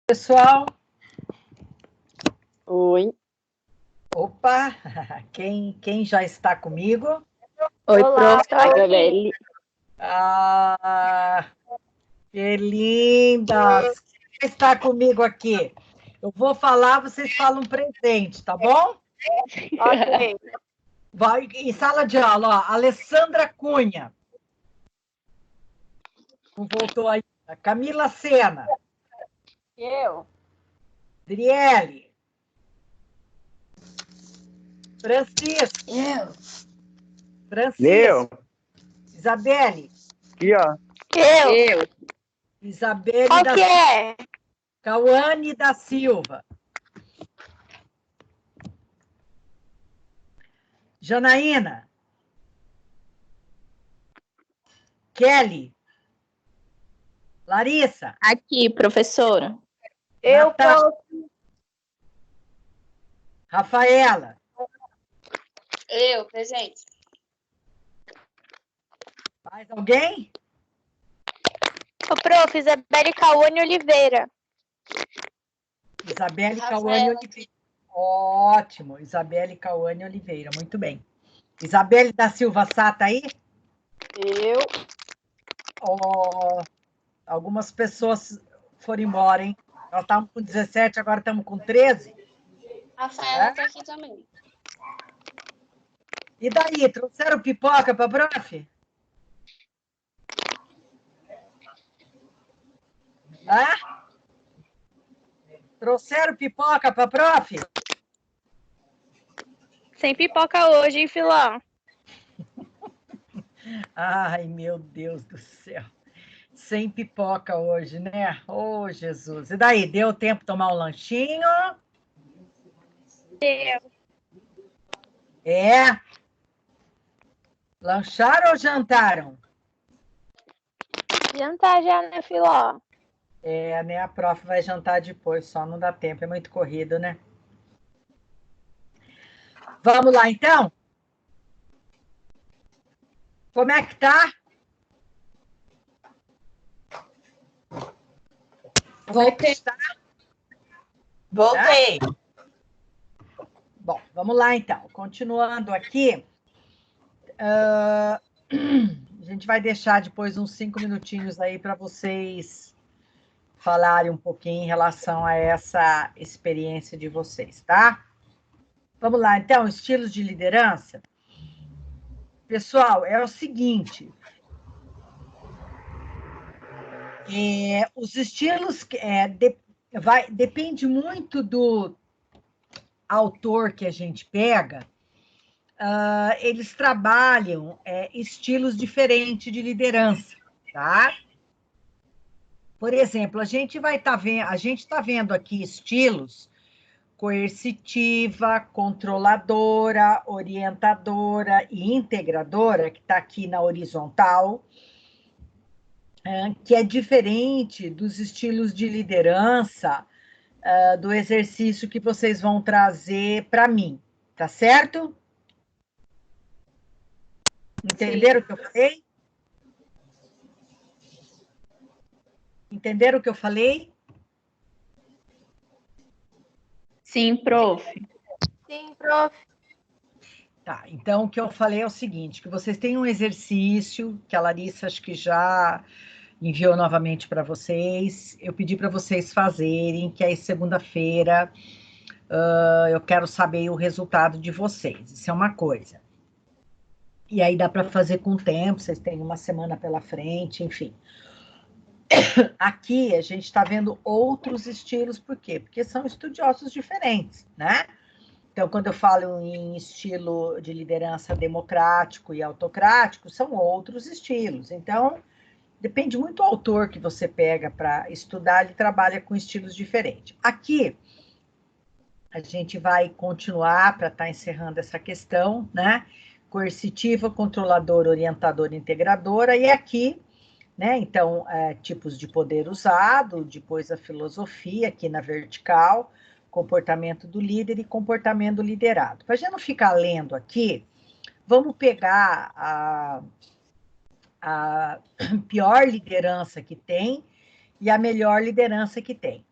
Pessoal, Oi. opa, quem já está comigo? Oi, Olá, prof. A Gabriele. Ah, que lindas! Quem está comigo aqui? Eu vou falar, vocês falam presente, tá bom? Ok. Vai em sala de aula, ó, Alessandra Cunha. Não voltou aí. Camila Sena. Eu. Adriele. Francisco. Eu. Francisco. Isabelle. Aqui, ó. Eu. Isabelle Qual da que é? Cauane da Silva. Janaína. Kelly. Larissa. Aqui, professora. Eu, Natália. prof. Rafaela. Eu, presente. Mais alguém? O prof. Isabelle Cauane Oliveira. Isabelle Rafaela. Cauane Oliveira. Ótimo. Isabelle Cauane Oliveira. Muito bem. Isabelle da Silva Sá tá aí? Eu. Ó, algumas pessoas foram embora, hein? Nós estávamos com 17, agora estamos com 13. Rafaela tá aqui também. E daí, trouxeram pipoca para prof? Hã? Trouxeram pipoca para prof? Sem pipoca hoje, hein, Filó? Ai, meu Deus do céu. Sem pipoca hoje, né? Oh, Jesus. E daí, deu tempo de tomar um lanchinho? Eu. É. Lancharam ou jantaram? Jantar já, né, Filó? É, né? A prof vai jantar depois, só não dá tempo, é muito corrido, né? Vamos lá, então? Como é que tá? Voltei. Voltei. Bom, vamos lá, então. Continuando aqui. A gente vai deixar depois uns 5 minutinhos aí para vocês falarem um pouquinho em relação a essa experiência de vocês, tá? Vamos lá, então, estilos de liderança. Pessoal, é o seguinte. Os estilos depende muito do autor que a gente pega. Eles trabalham estilos diferentes de liderança, tá? Por exemplo, a gente está vendo aqui estilos coercitiva, controladora, orientadora e integradora, que está aqui na horizontal, que é diferente dos estilos de liderança do exercício que vocês vão trazer para mim, tá certo? Entenderam o que eu falei? Entenderam o que eu falei? Sim, prof. Sim, prof. Tá, então o que eu falei é o seguinte, que vocês têm um exercício, que a Larissa acho que já enviou novamente para vocês, eu pedi para vocês fazerem, que aí segunda-feira eu quero saber o resultado de vocês, isso é uma coisa. E aí dá para fazer com o tempo, vocês têm uma semana pela frente, enfim. Aqui a gente está vendo outros estilos, por quê? Porque são estudiosos diferentes, né? Então, quando eu falo em estilo de liderança democrático e autocrático, são outros estilos. Então, depende muito do autor que você pega para estudar, ele trabalha com estilos diferentes. Aqui, a gente vai continuar para estar encerrando essa questão, né? Coercitiva, controladora, orientadora, integradora, e aqui, né? Então, tipos de poder usado, depois a filosofia, aqui na vertical, comportamento do líder e comportamento do liderado. Para a gente não ficar lendo aqui, vamos pegar a pior liderança que tem e a melhor liderança que tem.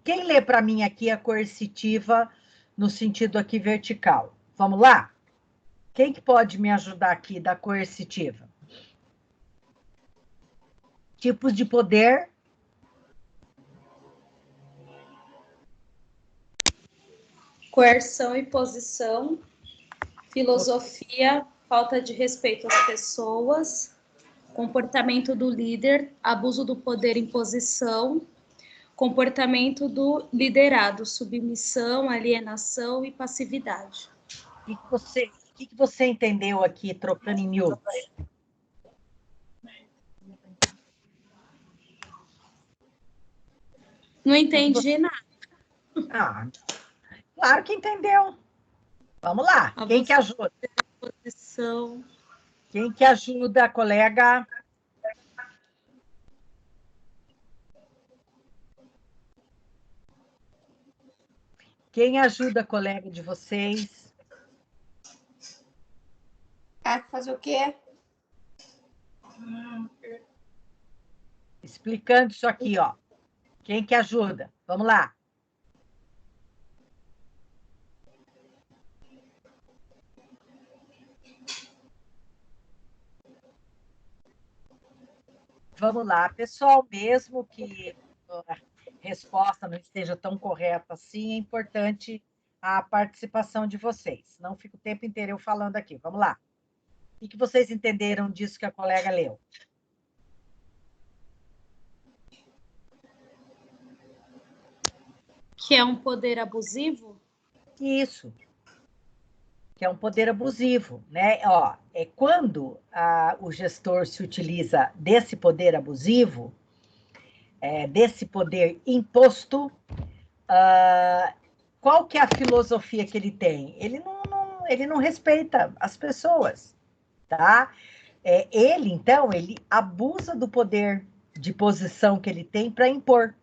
Quem lê para mim aqui a coercitiva no sentido aqui vertical? Vamos lá? Quem que pode me ajudar aqui da coercitiva? Tipos de poder. Coerção e posição, filosofia, falta de respeito às pessoas, comportamento do líder, abuso do poder em posição, comportamento do liderado, submissão, alienação e passividade. O que você entendeu aqui, trocando em miúdos? Não entendi nada. Ah, claro que entendeu. Vamos lá. Quem que ajuda? Posição. Quem que ajuda, colega? Quem ajuda, colega de vocês? Fazer o quê? Explicando isso aqui, ó. Quem que ajuda? Vamos lá. Vamos lá, pessoal, mesmo que a resposta não esteja tão correta assim, é importante a participação de vocês. Não fica o tempo inteiro eu falando aqui. Vamos lá. O que vocês entenderam disso que a colega leu? Que é um poder abusivo? Isso. Que é um poder abusivo, né? Ó, é quando o gestor se utiliza desse poder abusivo, desse poder imposto, qual que é a filosofia que ele tem? Ele não respeita as pessoas, tá? Então, ele abusa do poder de posição que ele tem para impor.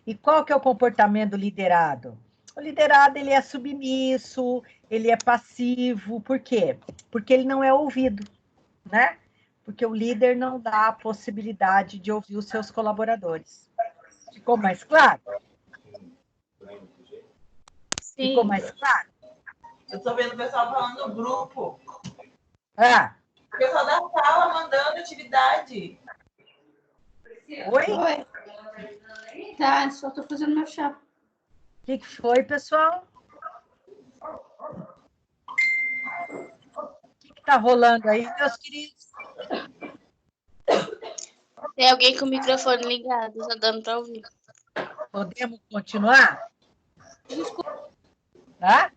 E qual que é o comportamento do liderado? O liderado, ele é submisso, ele é passivo. Por quê? Porque ele não é ouvido, né? Porque o líder não dá a possibilidade de ouvir os seus colaboradores. Ficou mais claro? Sim. Ficou mais claro? Eu estou vendo o pessoal falando no grupo. Ah, O pessoal da sala mandando atividade. oi? Tá, só tô fazendo meu chá. O que foi, pessoal? O que está rolando aí, meus queridos? Tem alguém com o microfone ligado, tá dando pra ouvir. Podemos continuar? Tá?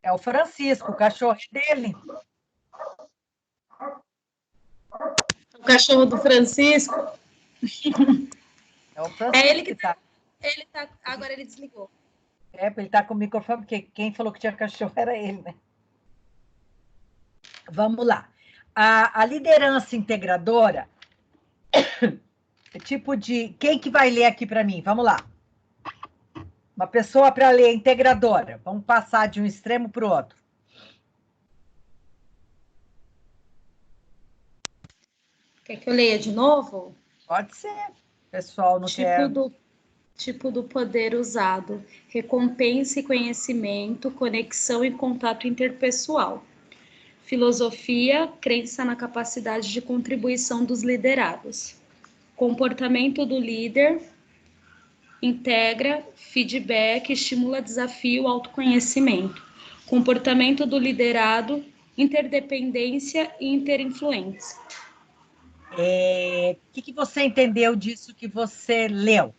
É o Francisco, o cachorro é dele. O cachorro do Francisco. É o Francisco ele que tá. Agora ele desligou. Ele tá com o microfone, porque quem falou que tinha cachorro era ele, né? Vamos lá. A liderança integradora é tipo de... Quem que vai ler aqui para mim? Vamos lá. Uma pessoa para ler integradora. Vamos passar de um extremo para o outro. Quer que eu leia de novo? Pode ser. Pessoal, não quer... Tipo do poder usado, recompensa e conhecimento, conexão e contato interpessoal. Filosofia, crença na capacidade de contribuição dos liderados. Comportamento do líder, integra, feedback, estimula desafio, autoconhecimento. Comportamento do liderado, interdependência e interinfluência. O que você entendeu disso que você leu?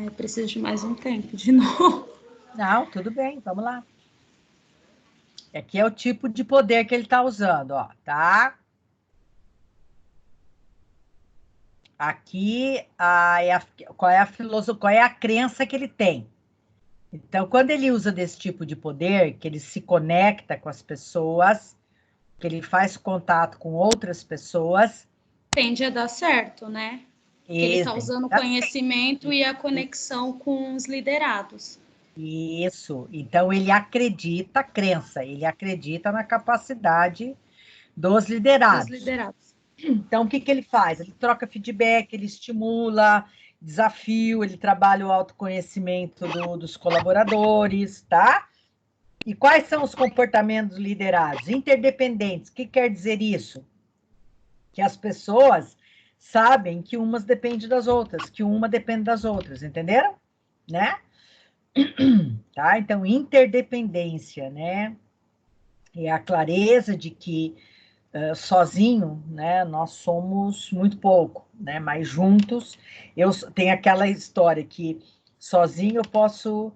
Eu preciso de mais um tempo, de novo. Não, tudo bem, vamos lá. Aqui é o tipo de poder que ele está usando, ó, tá? Aqui qual é a filosofia, qual é a crença que ele tem. Então, quando ele usa desse tipo de poder, que ele se conecta com as pessoas, que ele faz contato com outras pessoas... Tende a dar certo, né? Ele está usando o conhecimento e a conexão com os liderados. Isso. Então, ele acredita na capacidade dos liderados. Então, o que ele faz? Ele troca feedback, ele estimula desafio, ele trabalha o autoconhecimento dos colaboradores, tá? E quais são os comportamentos liderados? Interdependentes. O que quer dizer isso? Que as pessoas sabem que umas dependem das outras, que uma depende das outras, entenderam? Né? Tá? Então, interdependência, né? É a clareza de que sozinho, né, nós somos muito pouco, né? Mas juntos, eu tenho aquela história que sozinho eu posso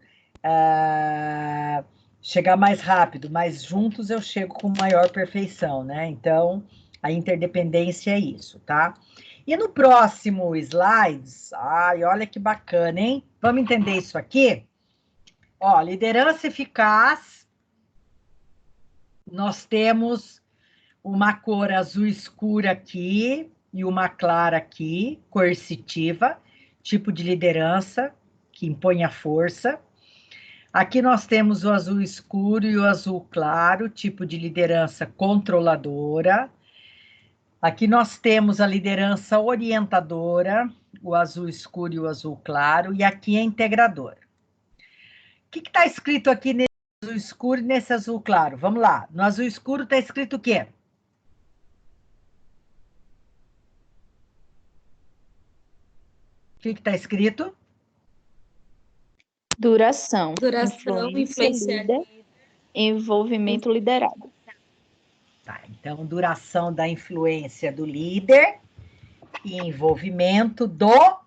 chegar mais rápido, mas juntos eu chego com maior perfeição, né? Então, a interdependência é isso, tá? E no próximo slides, ai, olha que bacana, hein? Vamos entender isso aqui? Ó, liderança eficaz, nós temos uma cor azul escura aqui e uma clara aqui, coercitiva, tipo de liderança que impõe a força. Aqui nós temos o azul escuro e o azul claro, tipo de liderança controladora. Aqui nós temos a liderança orientadora, o azul escuro e o azul claro, e aqui é integradora. O que está escrito aqui nesse azul escuro e nesse azul claro? Vamos lá. No azul escuro está escrito o quê? O que está escrito? Duração. Duração, influência líder, envolvimento liderado. Tá, então, duração da influência do líder e envolvimento do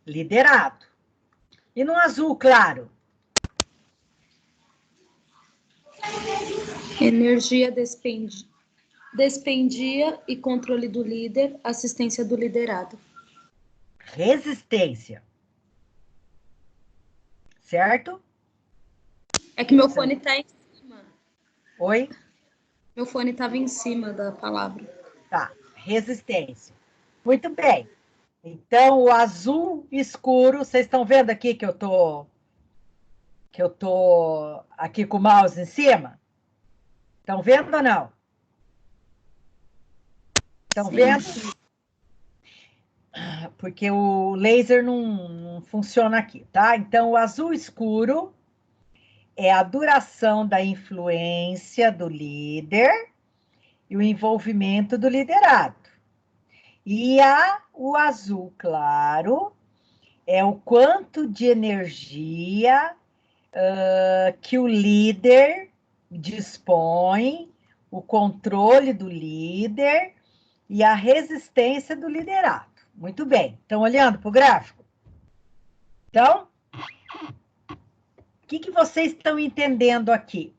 liderado. E no azul claro? energia despendia e controle do líder, assistência do liderado. Resistência. Certo? É que meu fone está em cima. Oi? Meu fone estava em cima da palavra. Tá, resistência. Muito bem. Então, o azul escuro, vocês estão vendo aqui que eu tô aqui com o mouse em cima? Estão vendo ou não? Estão vendo? Porque o laser não funciona aqui, tá? Então, o azul escuro é a duração da influência do líder e o envolvimento do liderado. E o azul claro é o quanto de energia que o líder dispõe, o controle do líder e a resistência do liderado. Muito bem. Estão olhando para o gráfico? Então, o que vocês estão entendendo aqui?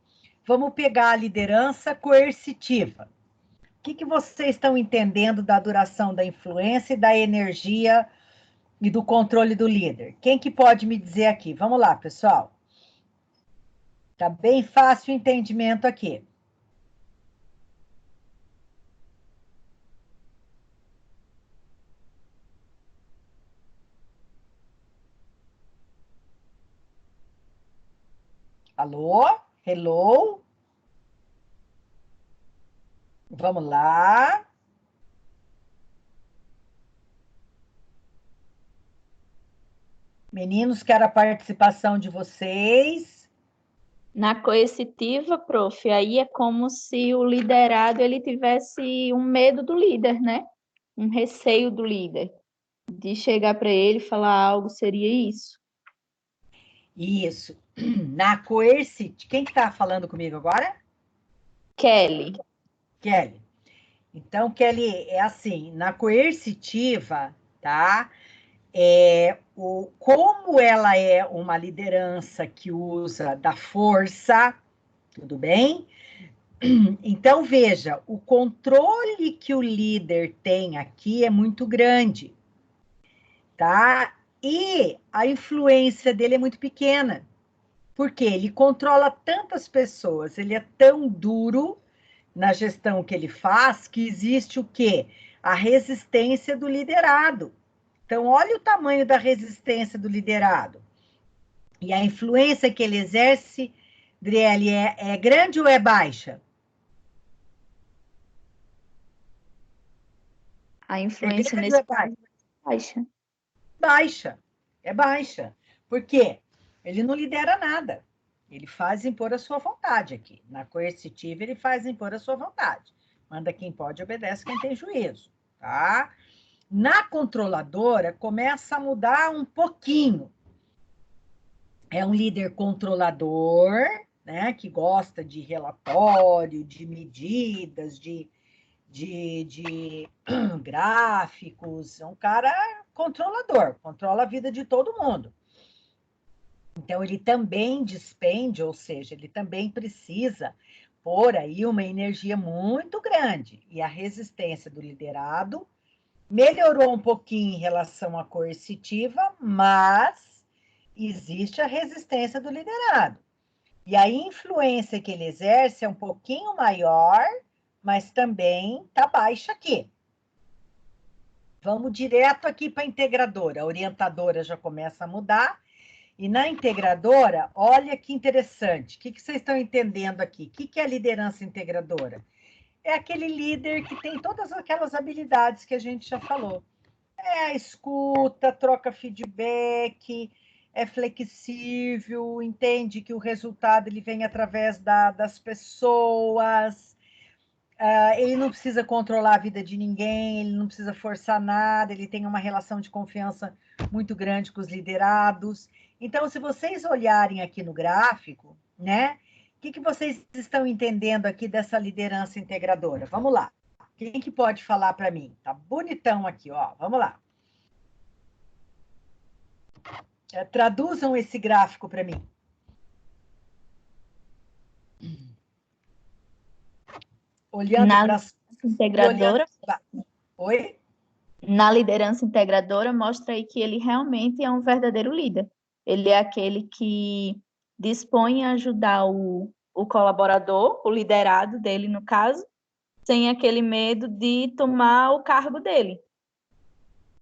Vamos pegar a liderança coercitiva. O que vocês estão entendendo da duração da influência e da energia e do controle do líder? Quem que pode me dizer aqui? Vamos lá, pessoal. Tá bem fácil o entendimento aqui. Alô? Hello? Vamos lá. Meninos, quero a participação de vocês. Na coercitiva, prof, aí é como se o liderado ele tivesse um medo do líder, né? Um receio do líder. De chegar para ele e falar algo, seria isso. Isso. Na coercitiva. Quem que está falando comigo agora? Kelly. Kelly. Então, Kelly, é assim, na coercitiva, tá? Como ela é uma liderança que usa da força, tudo bem? Então, veja, o controle que o líder tem aqui é muito grande, tá? E a influência dele é muito pequena, porque ele controla tantas pessoas, ele é tão duro na gestão que ele faz, que existe o quê? A resistência do liderado. Então, olha o tamanho da resistência do liderado. E a influência que ele exerce, Driele, é grande ou é baixa? A É influência grande ou nesse é baixa? caso é baixa. Baixa, é baixa. Por quê? Ele não lidera nada. Ele faz impor a sua vontade aqui. Na coercitiva, ele faz impor a sua vontade. Manda quem pode, obedece quem tem juízo, tá? Na controladora, começa a mudar um pouquinho. É um líder controlador, né, que gosta de relatório, de medidas, de gráficos. É um cara controlador, controla a vida de todo mundo. Então, ele também despende, ou seja, ele também precisa pôr aí uma energia muito grande. E a resistência do liderado melhorou um pouquinho em relação à coercitiva, mas existe a resistência do liderado. E a influência que ele exerce é um pouquinho maior, mas também está baixa aqui. Vamos direto aqui para a integradora. A orientadora já começa a mudar. E na integradora, olha que interessante. O que vocês estão entendendo aqui? O que é a liderança integradora? É aquele líder que tem todas aquelas habilidades que a gente já falou. É a escuta, troca feedback, é flexível, entende que o resultado ele vem através das pessoas. Ele não precisa controlar a vida de ninguém, ele não precisa forçar nada, ele tem uma relação de confiança muito grande com os liderados. Então, se vocês olharem aqui no gráfico, né? O que vocês estão entendendo aqui dessa liderança integradora? Vamos lá. Quem que pode falar para mim? Tá bonitão aqui, ó. Vamos lá. Traduzam esse gráfico para mim. Olhando Na para liderança integradora, Oi? na liderança integradora, mostra aí que ele realmente é um verdadeiro líder. Ele é aquele que dispõe a ajudar o colaborador, o liderado dele, no caso, sem aquele medo de tomar o cargo dele.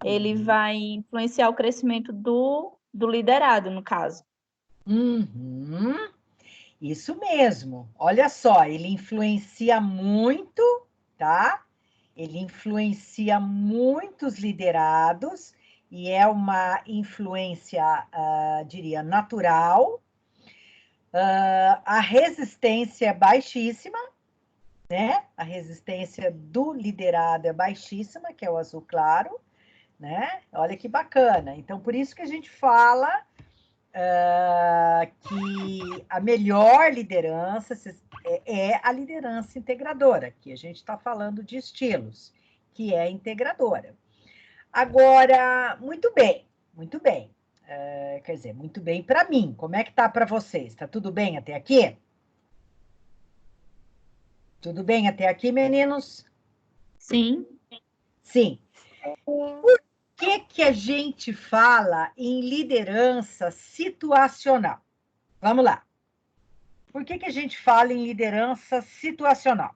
Ele vai influenciar o crescimento do liderado, no caso. Uhum. Isso mesmo. Olha só, ele influencia muito, tá? Ele influencia muitos liderados e é uma influência, diria, natural. A resistência é baixíssima, né? A resistência do liderado é baixíssima, que é o azul claro, né? Olha que bacana. Então, por isso que a gente fala que a melhor liderança é a liderança integradora, que a gente está falando de estilos, que é integradora. Agora, muito bem, muito bem. Quer dizer, muito bem para mim. Como é que tá para vocês? Tá tudo bem até aqui? Tudo bem até aqui, meninos? Sim. Sim. Por que a gente fala em liderança situacional? Vamos lá. Por que a gente fala em liderança situacional?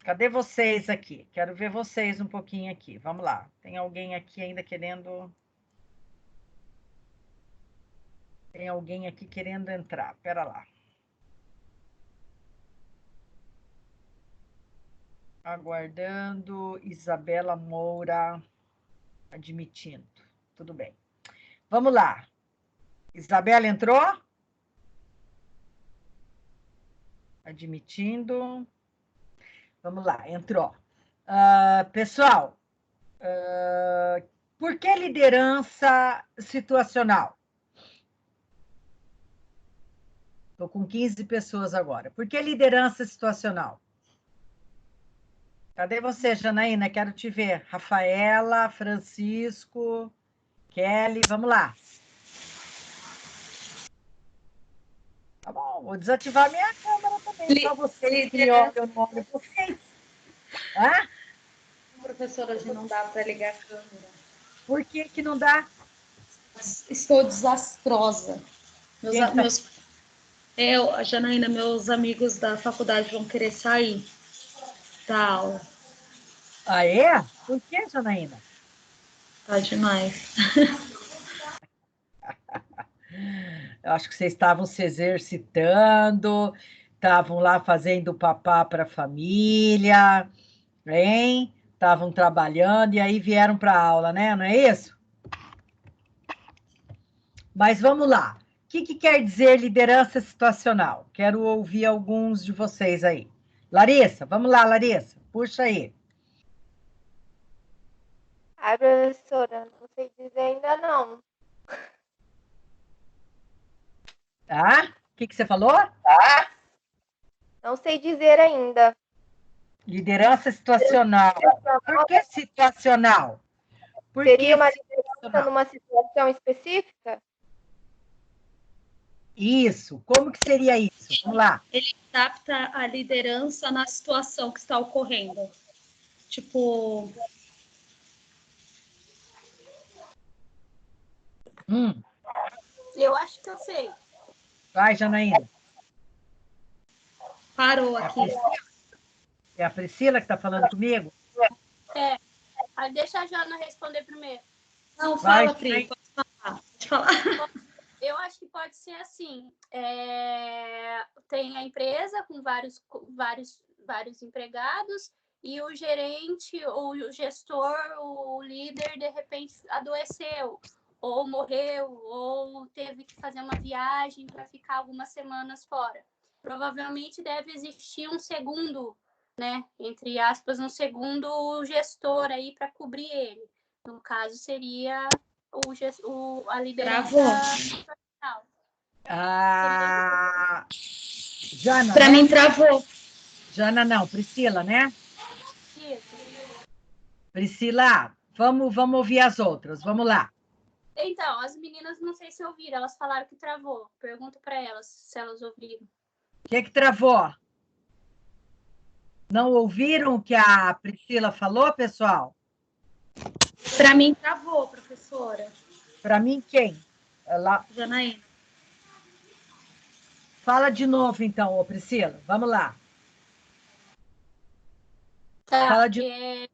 Cadê vocês aqui? Quero ver vocês um pouquinho aqui. Vamos lá. Tem alguém aqui ainda querendo... Tem alguém aqui querendo entrar. Pera lá. Aguardando. Isabela Moura admitindo. Tudo bem. Vamos lá. Isabela entrou? Admitindo. Vamos lá, entrou. Pessoal, por que liderança situacional? Estou com 15 pessoas agora. Por que liderança situacional? Cadê você, Janaína? Quero te ver. Rafaela, Francisco, Kelly, vamos lá. Tá bom, vou desativar minha câmera também. Só vocês que olham, eu não olho vocês. Hã? Professora, hoje não dá para ligar a câmera. Por que não dá? Estou desastrosa. A Janaína, meus amigos da faculdade vão querer sair da aula. Ah, é? Por que, Janaína? Tá demais. Eu acho que vocês estavam se exercitando, estavam lá fazendo papá para a família, hein? estavam trabalhando e aí vieram para a aula, né? Não é isso? Mas vamos lá. O que quer dizer liderança situacional? Quero ouvir alguns de vocês aí. Larissa, vamos lá, Larissa. Puxa aí. Ai, professora, não sei dizer ainda não. Tá? O que você falou? Não sei dizer ainda. Liderança situacional. Por que situacional? Por Seria que uma liderança situacional? numa situação específica? Isso. Como que seria isso? Vamos lá. Ele adapta a liderança na situação que está ocorrendo. Tipo, Eu acho que eu sei. Vai, Janaína. parou aqui. É a Priscila que está falando comigo? Deixa a Jana responder primeiro. Não, Vai, fala, Pri, pode falar. Pode falar. Eu acho que pode ser assim. Tem a empresa com vários empregados e o gerente ou o gestor, o líder, de repente adoeceu, ou morreu, ou teve que fazer uma viagem para ficar algumas semanas fora. Provavelmente deve existir um segundo, né? Entre aspas, um segundo gestor aí para cobrir ele. No caso, seria a liderança. Travou. Jana, Para né? mim, travou. Jana não, Priscila, né? Isso. Priscila, vamos ouvir as outras. Vamos lá. Então, as meninas não sei se ouviram, elas falaram que travou. Pergunto para elas se elas ouviram. O que travou? Não ouviram o que a Priscila falou, pessoal? Para mim, travou, professora. Para mim, quem? Ela... Janaína. Fala de novo, então, ô Priscila. Vamos lá. Tá, Fala de...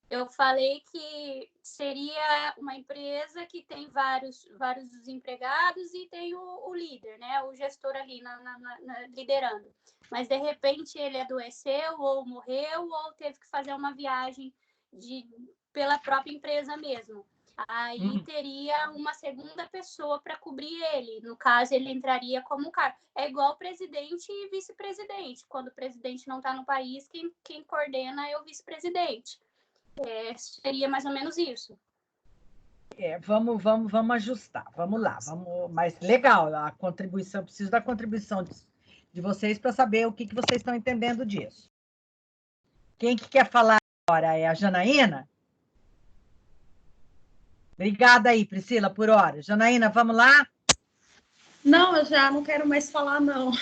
eu falei que seria uma empresa que tem vários empregados e tem o líder, né? O gestor ali liderando. Mas, de repente, ele adoeceu ou morreu ou teve que fazer uma viagem pela própria empresa mesmo. Aí teria uma segunda pessoa para cobrir ele. No caso, ele entraria como cargo. É igual presidente e vice-presidente. Quando o presidente não está no país, quem coordena é o vice-presidente. Seria mais ou menos isso. Vamos ajustar. Vamos lá. Mas legal, a contribuição, preciso da contribuição de vocês para saber o que vocês estão entendendo disso. Quem que quer falar agora? É a Janaína? Obrigada aí, Priscila, por hora. Janaína, vamos lá? Não, eu já não quero mais falar, não.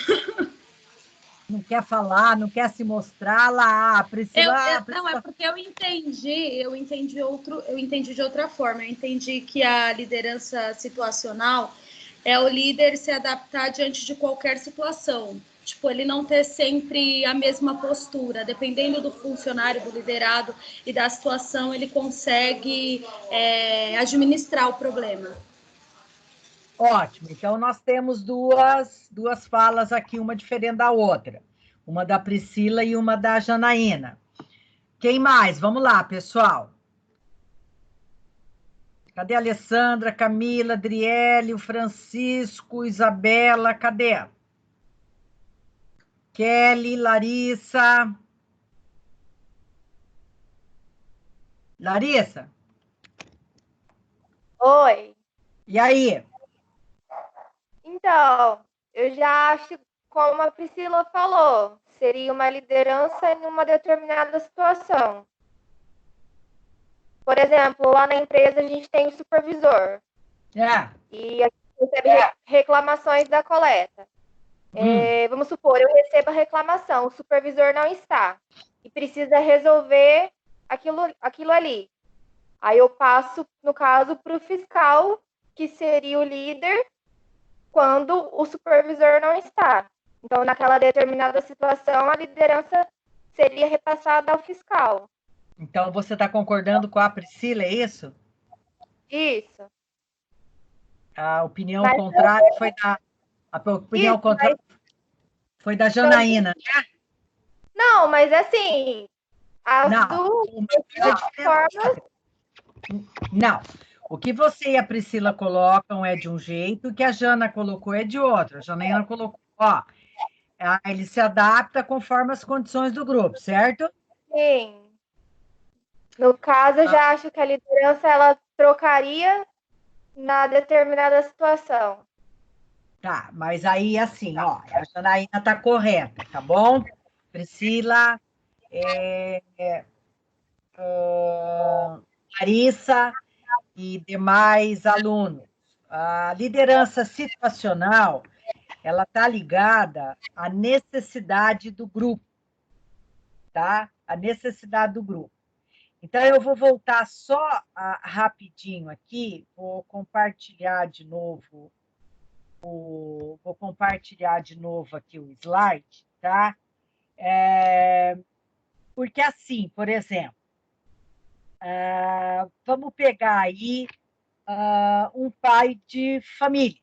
Não quer falar, não quer se mostrar lá, Priscila. Não, é porque eu entendi de outra forma. Eu entendi que a liderança situacional é o líder se adaptar diante de qualquer situação. Tipo, ele não ter sempre a mesma postura. Dependendo do funcionário, do liderado e da situação, ele consegue administrar o problema. Ótimo. Então, nós temos duas falas aqui, uma diferente da outra. Uma da Priscila e uma da Janaína. Quem mais? Vamos lá, pessoal. Cadê a Alessandra, Camila, Adriele, o Francisco, Isabela? Cadê? Kelly, Larissa. Larissa? Oi. E aí? Então, eu já acho, como a Priscila falou, seria uma liderança em uma determinada situação. Por exemplo, lá na empresa a gente tem o supervisor. E a gente recebe reclamações da coleta. Vamos supor, eu recebo a reclamação, o supervisor não está e precisa resolver aquilo ali. Aí eu passo, no caso, para o fiscal, que seria o líder, quando o supervisor não está. Então, naquela determinada situação, a liderança seria repassada ao fiscal. Então, você está concordando com a Priscila, é isso? Isso. A opinião contrária foi da... A opinião contrária foi da Janaína, né? Não, mas assim, As Não, duas uma coisa é formas. Não. O que você e a Priscila colocam é de um jeito, o que a Jana colocou é de outro. A Janaína colocou, ó, ele se adapta conforme as condições do grupo, certo? Sim. No caso, eu já acho que a liderança ela trocaria na determinada situação. Tá, mas aí assim, ó, a Janaína tá correta, tá bom? Priscila, Larissa e demais alunos. A liderança situacional, ela tá ligada à necessidade do grupo, tá? A necessidade do grupo. Então, eu vou voltar só rapidinho aqui, vou compartilhar de novo aqui o slide, tá? Porque assim, por exemplo, vamos pegar aí um pai de família,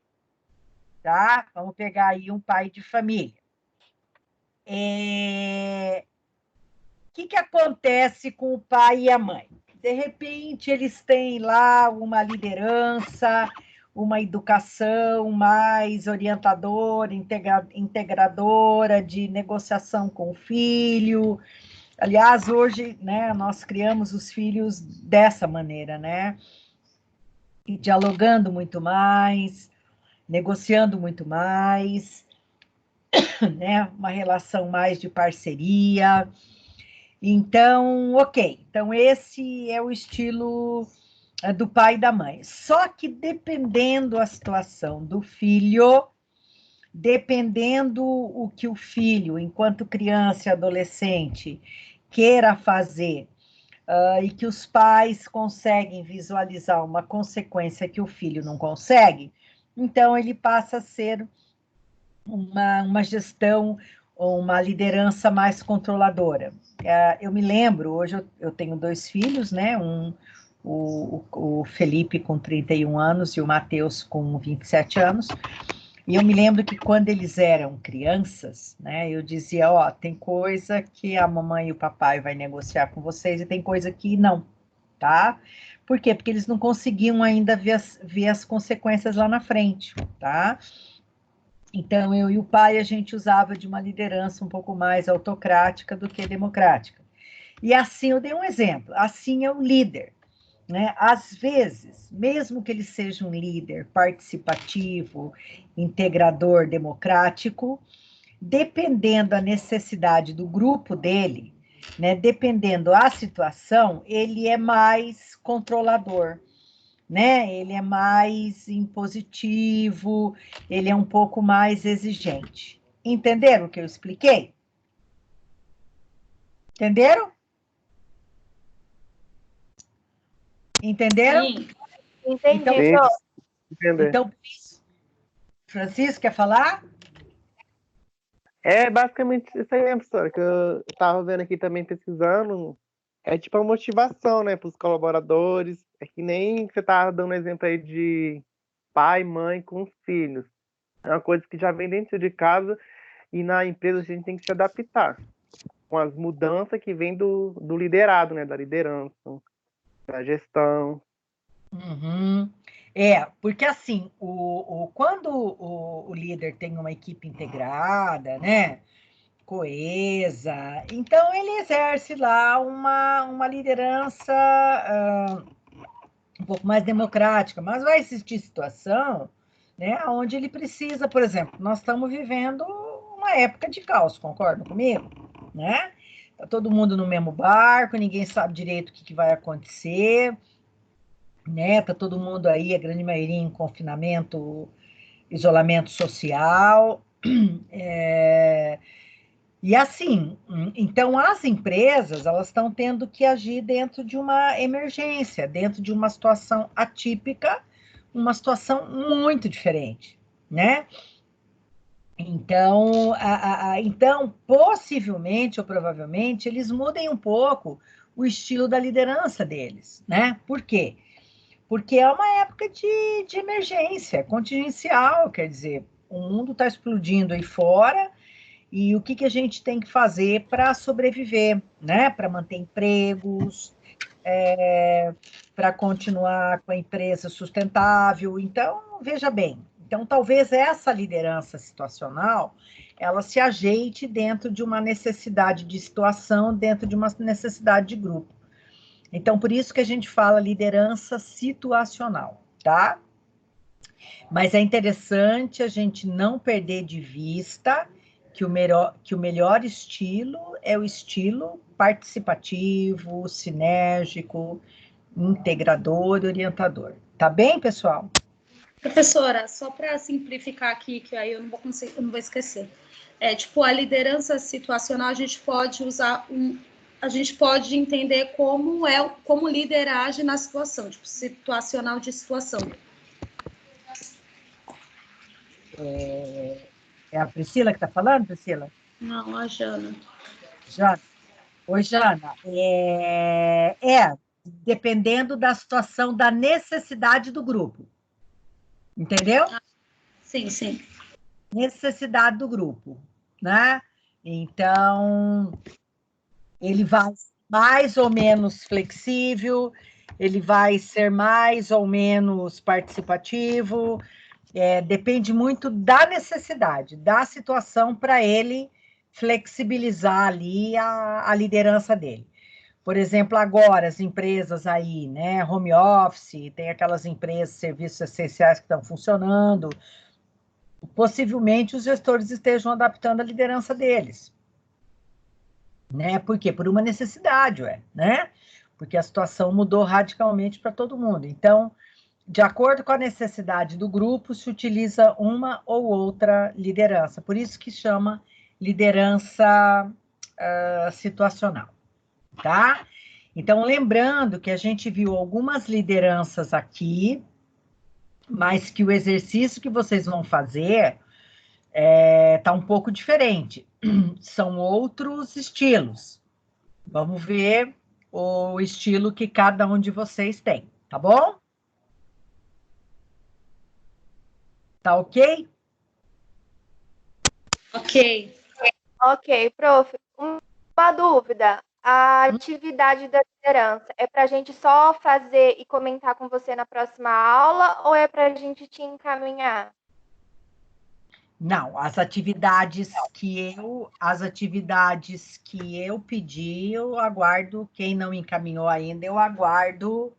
tá? Vamos pegar aí um pai de família. O que acontece com o pai e a mãe? De repente, eles têm lá uma liderança, uma educação mais orientadora, integradora, de negociação com o filho. Aliás, hoje, né, nós criamos os filhos dessa maneira, né? E dialogando muito mais, negociando muito mais, né? Uma relação mais de parceria. Então, ok. Então, esse é o estilo do pai e da mãe. Só que dependendo da situação do filho, dependendo o que o filho, enquanto criança e adolescente, queira fazer, e que os pais conseguem visualizar uma consequência que o filho não consegue, então ele passa a ser uma gestão ou uma liderança mais controladora. Eu me lembro, hoje eu tenho 2 filhos, né? O Felipe com 31 anos e o Matheus com 27 anos. E eu me lembro que quando eles eram crianças, né? Eu dizia, ó, tem coisa que a mamãe e o papai vai negociar com vocês e tem coisa que não, tá? Por quê? Porque eles não conseguiam ainda ver as consequências lá na frente, tá? Então, eu e o pai, a gente usava de uma liderança um pouco mais autocrática do que democrática. E assim, eu dei um exemplo, assim é o líder, né? Às vezes, mesmo que ele seja um líder participativo, integrador, democrático, dependendo da necessidade do grupo dele, né? Dependendo da situação, ele é mais controlador, né? Ele é mais impositivo, ele é um pouco mais exigente. Entenderam o que eu expliquei? Entenderam? Entenderam? Sim. Entendi. Então, Francisco, quer falar? É basicamente isso aí mesmo, professora, que eu estava vendo aqui também, pesquisando. É tipo a motivação, né, para os colaboradores. É que nem você estava dando exemplo aí de pai, mãe com os filhos. É uma coisa que já vem dentro de casa e na empresa a gente tem que se adaptar com as mudanças que vem do liderado, né, da liderança, da gestão. Uhum. Porque assim, quando o líder tem uma equipe integrada, né, coesa, então ele exerce lá uma liderança um pouco mais democrática, mas vai existir situação, né, onde ele precisa, por exemplo, nós estamos vivendo uma época de caos, concordam comigo? Né? Tá todo mundo no mesmo barco, ninguém sabe direito o que vai acontecer, né? Tá todo mundo aí, a grande maioria em confinamento, isolamento social. E assim, então as empresas, elas estão tendo que agir dentro de uma emergência, dentro de uma situação atípica, uma situação muito diferente, né? Então, então, possivelmente ou provavelmente, eles mudem um pouco o estilo da liderança deles, né? Por quê? Porque é uma época de emergência, contingencial, quer dizer, o mundo está explodindo aí fora e o que a gente tem que fazer para sobreviver, né? Para manter empregos, para continuar com a empresa sustentável. Então, veja bem, então talvez essa liderança situacional ela se ajeite dentro de uma necessidade de situação, dentro de uma necessidade de grupo. Então, por isso que a gente fala liderança situacional, tá? Mas é interessante a gente não perder de vista que o melhor estilo é o estilo participativo, sinérgico, integrador e orientador. Tá bem, pessoal? Professora, só para simplificar aqui, que aí eu não vou esquecer. Tipo, a liderança situacional, a gente pode usar a gente pode entender como o líder age na situação, tipo, situacional de situação. É a Priscila que está falando, Priscila? Não, a Jana. Jana. Oi, Jana. Dependendo da situação, da necessidade do grupo. Entendeu? Sim, sim. Necessidade do grupo, né? Então, ele vai ser mais ou menos flexível, ele vai ser mais ou menos participativo, depende muito da necessidade, da situação para ele flexibilizar ali a liderança dele. Por exemplo, agora as empresas aí, né, home office, tem aquelas empresas, serviços essenciais que estão funcionando, possivelmente os gestores estejam adaptando a liderança deles. Né? Por quê? Por uma necessidade, né? Porque a situação mudou radicalmente para todo mundo. Então, de acordo com a necessidade do grupo, se utiliza uma ou outra liderança. Por isso que chama liderança situacional, tá? Então, lembrando que a gente viu algumas lideranças aqui, mas que o exercício que vocês vão fazer está um pouco diferente. São outros estilos. Vamos ver o estilo que cada um de vocês tem, tá bom? Tá ok? Ok. Ok, prof. Uma dúvida. A atividade da liderança é para a gente só fazer e comentar com você na próxima aula ou é para a gente te encaminhar? Não, as atividades que eu pedi, eu aguardo. Quem não encaminhou ainda, eu aguardo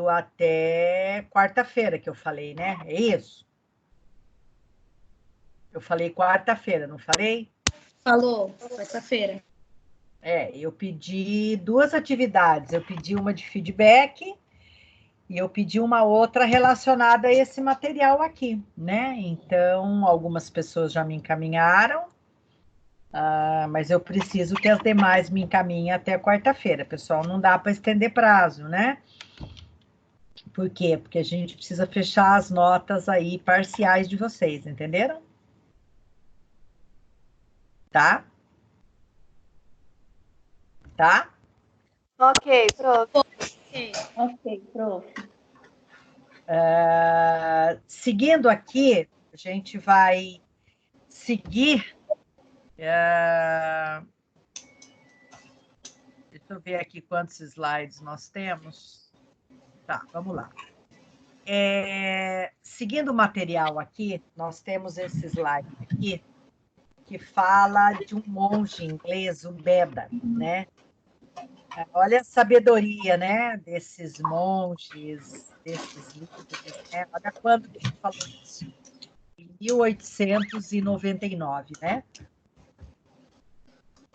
até quarta-feira que eu falei, né? É isso? Eu falei quarta-feira, não falei? Falou, quarta-feira. Eu pedi 2 atividades. Eu pedi uma de feedback e eu pedi uma outra relacionada a esse material aqui, né? Então, algumas pessoas já me encaminharam, mas eu preciso que as demais me encaminhem até quarta-feira, pessoal. Não dá para estender prazo, né? Por quê? Porque a gente precisa fechar as notas aí parciais de vocês, entenderam? Tá? Tá? Ok, prof. Ok, prof. Seguindo aqui, a gente vai seguir. Deixa eu ver aqui quantos slides nós temos. Tá, vamos lá. Seguindo o material aqui, nós temos esse slide aqui, que fala de um monge inglês, o Beda, né? Olha a sabedoria, né, desses monges, desses líderes, né? Olha quando que ele falou isso. Em 1899, né?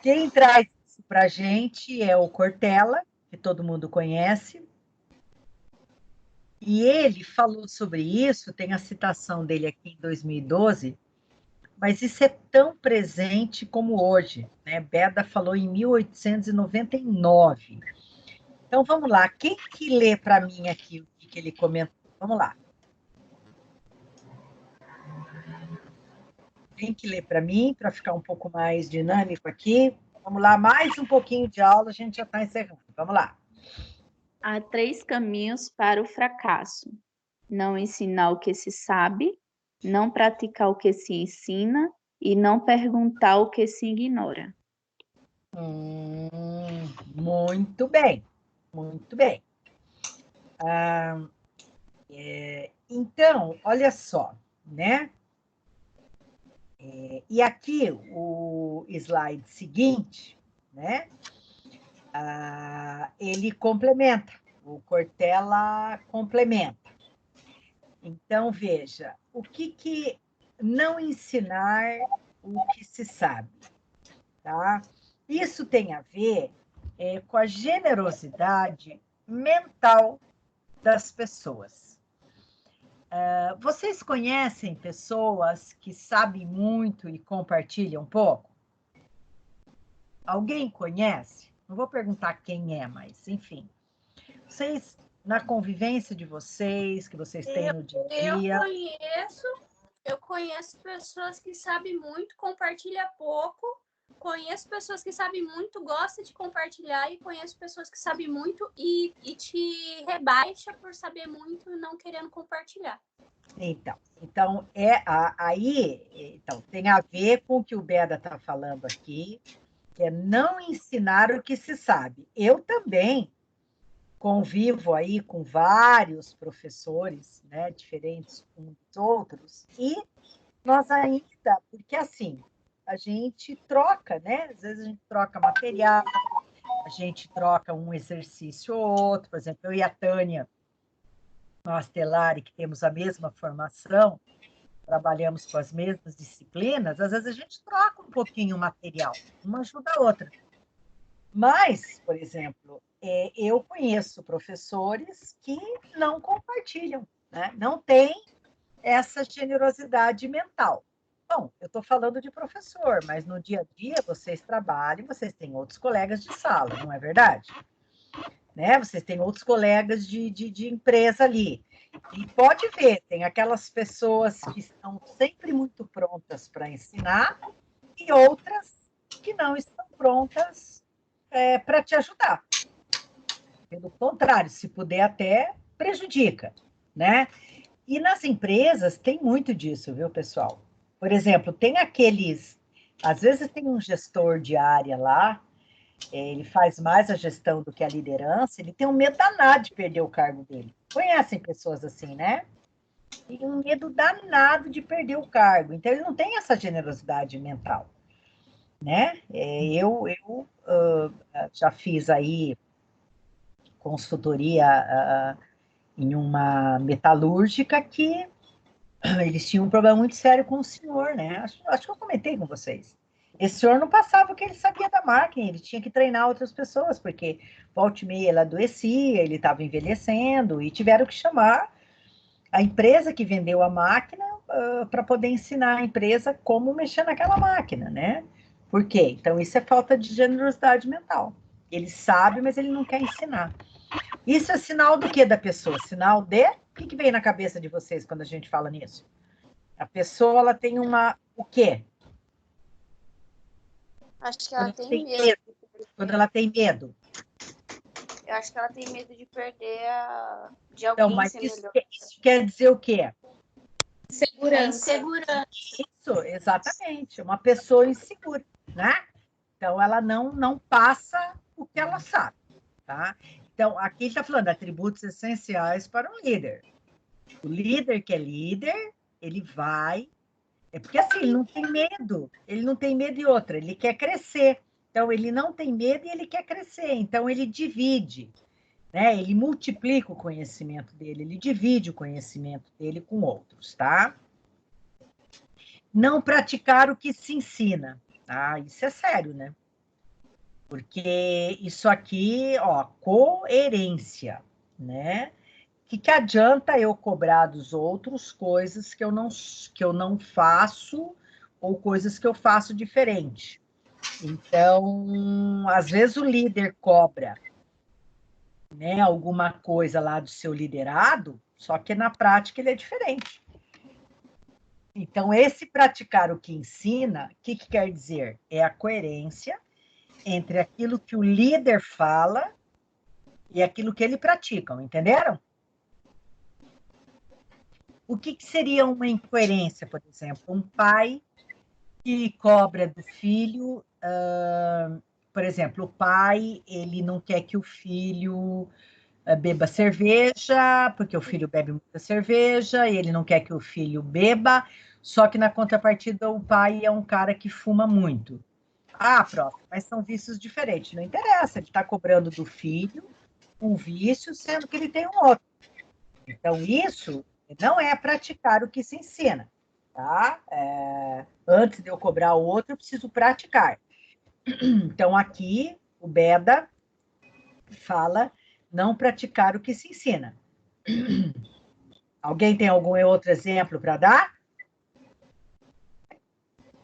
Quem traz isso para a gente é o Cortella, que todo mundo conhece. E ele falou sobre isso, tem a citação dele aqui em 2012, mas isso é tão presente como hoje, né? Beda falou em 1899. Então, vamos lá. Quem que lê para mim aqui o que ele comentou? Vamos lá. Quem que lê para mim, para ficar um pouco mais dinâmico aqui? Vamos lá, mais um pouquinho de aula, a gente já está encerrando. Vamos lá. Há 3 caminhos para o fracasso: não ensinar o que se sabe, não praticar o que se ensina e não perguntar o que se ignora. Muito bem, muito bem. Então, olha só, né? E aqui o slide seguinte, né? Ele complementa, o Cortella complementa. Então, veja, o que não ensinar o que se sabe, tá? Isso tem a ver com a generosidade mental das pessoas. Vocês conhecem pessoas que sabem muito e compartilham pouco? Alguém conhece? Não vou perguntar quem é, mas, enfim. Vocês, na convivência de vocês, que vocês têm no dia a dia... Eu conheço pessoas que sabem muito, compartilham pouco. Conheço pessoas que sabem muito, gostam de compartilhar, e conheço pessoas que sabem muito e te rebaixa por saber muito, não querendo compartilhar. Então tem a ver com o que o Beda está falando aqui, que é não ensinar o que se sabe. Eu também convivo aí com vários professores, né, diferentes uns dos outros, e nós ainda, porque assim, a gente troca, né? Às vezes a gente troca material, a gente troca um exercício ou outro. Por exemplo, eu e a Tânia Mastelari, que temos a mesma formação, trabalhamos com as mesmas disciplinas, às vezes a gente troca um pouquinho o material, uma ajuda a outra. Mas, por exemplo, eu conheço professores que não compartilham, né? Não têm essa generosidade mental. Bom, eu estou falando de professor, mas no dia a dia vocês trabalham, vocês têm outros colegas de sala, não é verdade? Né? Vocês têm outros colegas de empresa ali. E pode ver, tem aquelas pessoas que estão sempre muito prontas para ensinar e outras que não estão prontas para te ajudar. Pelo contrário, se puder até prejudica, né? E nas empresas tem muito disso, viu, pessoal? Por exemplo, tem aqueles... Às vezes tem um gestor de área lá, ele faz mais a gestão do que a liderança, ele tem um medo danado de perder o cargo dele. Conhecem pessoas assim, né? Tem um medo danado de perder o cargo. Então, ele não tem essa generosidade mental, né? Eu já fiz aí consultoria em uma metalúrgica que eles tinham um problema muito sério com o senhor, né? Acho que eu comentei com vocês. Esse senhor não passava o que ele sabia da máquina, ele tinha que treinar outras pessoas, porque volta e meia ele adoecia, ele estava envelhecendo, e tiveram que chamar a empresa que vendeu a máquina para poder ensinar a empresa como mexer naquela máquina, né? Por quê? Então, isso é falta de generosidade mental. Ele sabe, mas ele não quer ensinar. Isso é sinal do que da pessoa? Sinal de... O que vem na cabeça de vocês quando a gente fala nisso? A pessoa, ela tem uma... O quê? Acho que ela tem medo. Quando ela tem medo. Eu acho que ela tem medo de perder de alguém então, mas ser melhor. Isso quer dizer o quê? Segurança. Isso, exatamente. Uma pessoa insegura, né? Então, ela não passa o que ela sabe, tá? Então, aqui está falando atributos essenciais para um líder. O líder que é líder, ele vai... porque assim, ele não tem medo. Ele não tem medo de outra, ele quer crescer. Então, ele não tem medo e ele quer crescer. Então, ele divide, né? Ele multiplica o conhecimento dele, ele divide o conhecimento dele com outros, tá? Não praticar o que se ensina. Ah, isso é sério, né? Porque isso aqui, ó, coerência, né? O que adianta eu cobrar dos outros coisas que eu não faço ou coisas que eu faço diferente? Então, às vezes o líder cobra, né, alguma coisa lá do seu liderado, só que na prática ele é diferente. Então, esse praticar o que ensina, o que quer dizer? É a coerência entre aquilo que o líder fala e aquilo que ele pratica, entenderam? O que seria uma incoerência, por exemplo? Um pai que cobra do filho, por exemplo, o pai ele não quer que o filho beba cerveja, porque o filho bebe muita cerveja, e ele não quer que o filho beba, só que na contrapartida o pai é um cara que fuma muito. Ah, prof, mas são vícios diferentes. Não interessa, ele está cobrando do filho um vício, sendo que ele tem um outro. Então, isso não é praticar o que se ensina. Tá? Antes de eu cobrar o outro, eu preciso praticar. Então, aqui, o Beda fala não praticar o que se ensina. Alguém tem algum outro exemplo para dar?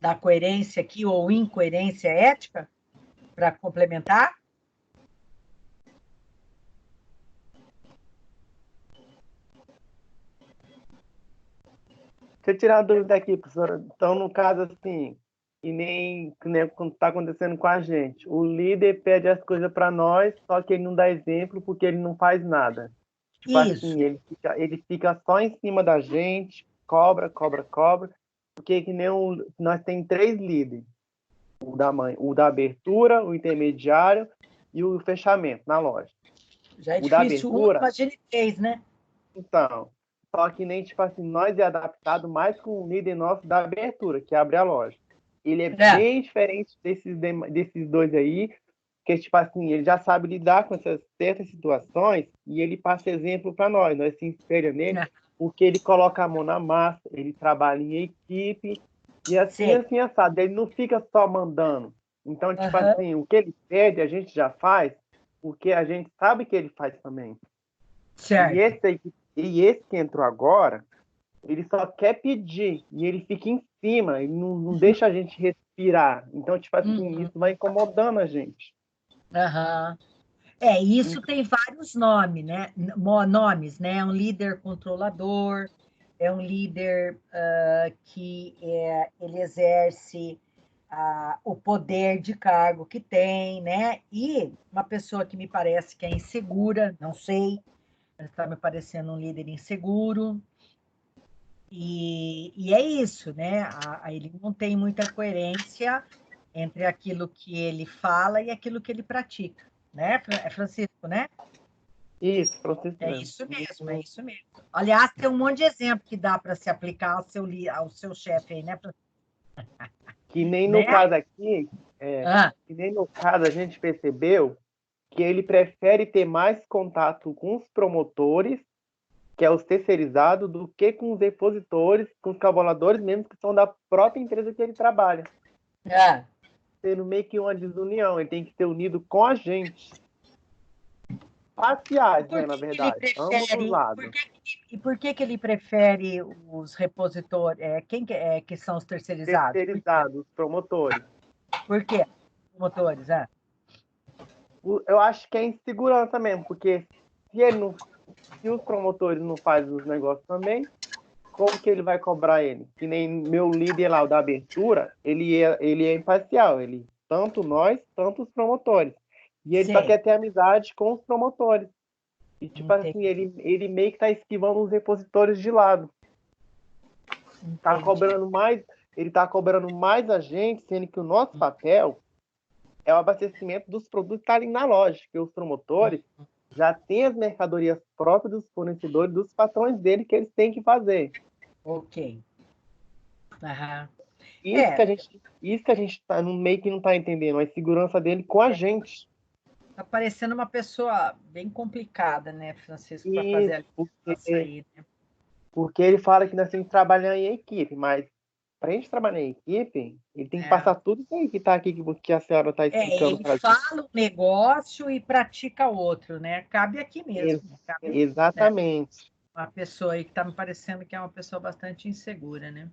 Da coerência aqui ou incoerência ética? Para complementar? Deixa eu tirar a dúvida aqui, professora. Então, no caso, assim, que nem quando está acontecendo com a gente, o líder pede as coisas para nós, só que ele não dá exemplo porque ele não faz nada. Tipo assim, ele fica só em cima da gente, cobra, porque que nem nós temos 3 líderes. O da abertura, o intermediário e o fechamento na loja. Já é difícil uma, imagine 3, né? Então, só que nem, tipo assim, nós é adaptado mais com o líder nosso da abertura, que abre a loja. Ele é bem diferente desses dois aí, porque, tipo assim, ele já sabe lidar com essas certas situações e ele passa exemplo para nós se espelha nele, porque ele coloca a mão na massa, ele trabalha em equipe, e assim, assado. Ele não fica só mandando. Então, tipo assim, o que ele pede, a gente já faz, porque a gente sabe que ele faz também. Certo. E esse que entrou agora, ele só quer pedir, e ele fica em cima, ele não deixa a gente respirar. Então, tipo assim, isso vai incomodando a gente. Isso tem vários nomes, né? É um líder controlador, é um líder que ele exerce o poder de cargo que tem, né? E uma pessoa que me parece que é insegura, não sei, mas está me parecendo um líder inseguro. E é isso, né? Ele não tem muita coerência entre aquilo que ele fala e aquilo que ele pratica, né? É Francisco, né? Isso, Francisco. É isso mesmo. Aliás, tem um monte de exemplo que dá para se aplicar ao seu chefe aí, né? Que nem no caso aqui, que nem no caso a gente percebeu que ele prefere ter mais contato com os promotores, que é os terceirizados, do que com os depositores, com os cavaladores mesmo, que são da própria empresa que ele trabalha. Sendo meio que uma desunião, ele tem que ser unido com a gente. Parciais, né, na verdade, ambos os lados. E por que ele prefere os repositores? Quem que são os terceirizados? Terceirizados, os promotores. Por quê? Promotores, Eu acho que é insegurança mesmo, porque se os promotores não fazem os negócios também, como que ele vai cobrar ele? Que nem meu líder lá, o da abertura, ele é imparcial, tanto nós, tanto os promotores. E ele só quer ter amizade com os promotores. E, tipo assim, ele meio que tá esquivando os repositores de lado. Tá cobrando mais, ele tá cobrando mais a gente, sendo que o nosso papel é o abastecimento dos produtos que estão ali na loja, que os promotores já têm as mercadorias próprias dos fornecedores, dos patrões dele, que eles têm que fazer. Ok. Isso que a gente tá no meio que não tá entendendo, a insegurança dele com a gente. Tá parecendo uma pessoa bem complicada, né, Francisco, para fazer a aí, né? Porque ele fala que nós temos que trabalhar em equipe, mas para a gente trabalhar em equipe, ele tem que passar tudo isso aí que está aqui, que a senhora está explicando para a gente. Ele fala um negócio e pratica outro, né? Cabe aqui mesmo. Exatamente. Uma pessoa aí que está me parecendo que é uma pessoa bastante insegura, né?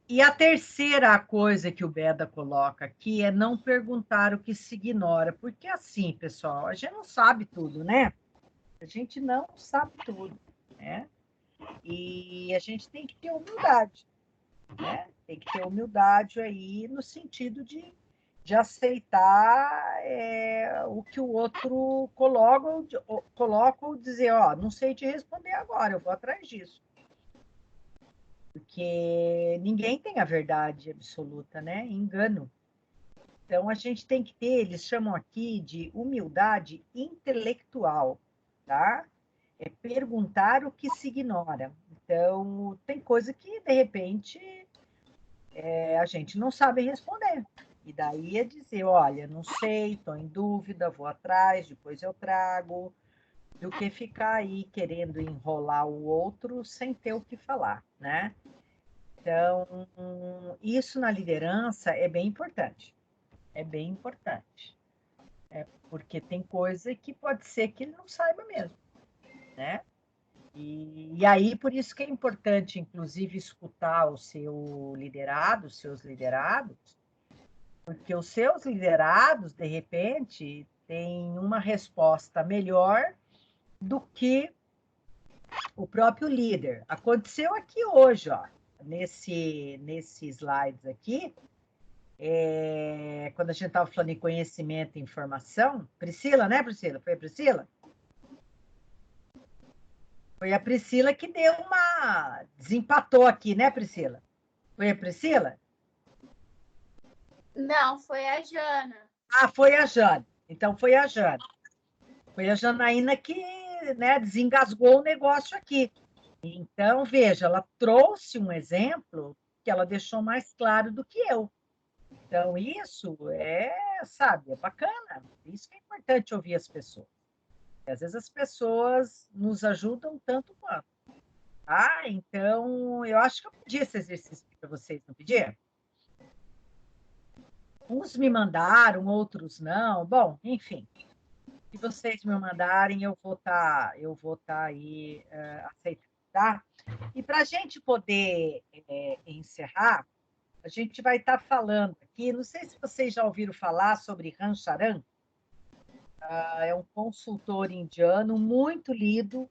E a terceira coisa que o Beda coloca aqui é não perguntar o que se ignora. Porque assim, pessoal, a gente não sabe tudo, né? A gente não sabe tudo, né? E a gente tem que ter humildade, né? Tem que ter humildade aí no sentido de de aceitar o que o outro coloca ou dizer, não sei te responder agora, eu vou atrás disso. Porque ninguém tem a verdade absoluta, né? Engano. Então, a gente tem que ter, eles chamam aqui de humildade intelectual, tá? É perguntar o que se ignora. Então, tem coisa que, de repente, a gente não sabe responder. E daí é dizer, olha, não sei, estou em dúvida, vou atrás, depois eu trago, do que ficar aí querendo enrolar o outro sem ter o que falar, né? Então, isso na liderança é bem importante. É bem importante. Porque tem coisa que pode ser que ele não saiba mesmo, né? E aí, por isso que é importante, inclusive, escutar o seu liderado, os seus liderados, porque os seus liderados, de repente, têm uma resposta melhor do que o próprio líder. Aconteceu aqui hoje, nesse slides aqui, quando a gente estava falando em conhecimento e informação, Priscila, né, Priscila? Foi a Priscila? Foi a Priscila que desempatou aqui, né, Priscila? Foi a Priscila? Não, foi a Jana. Ah, foi a Jana. Então, foi a Jana. Foi a Janaína que, né, desengasgou o negócio aqui. Então, veja, ela trouxe um exemplo que ela deixou mais claro do que eu. Então, isso sabe, é bacana. Isso que é importante ouvir as pessoas. E, às vezes as pessoas nos ajudam tanto quanto. Então, eu acho que eu pedi esse exercício para vocês, não pedi? Uns me mandaram, outros não. Bom, enfim, se vocês me mandarem, eu vou estar aí aceitando, tá? E para a gente poder encerrar, a gente vai estar falando aqui, não sei se vocês já ouviram falar sobre Ram Charan, é um consultor indiano muito lido,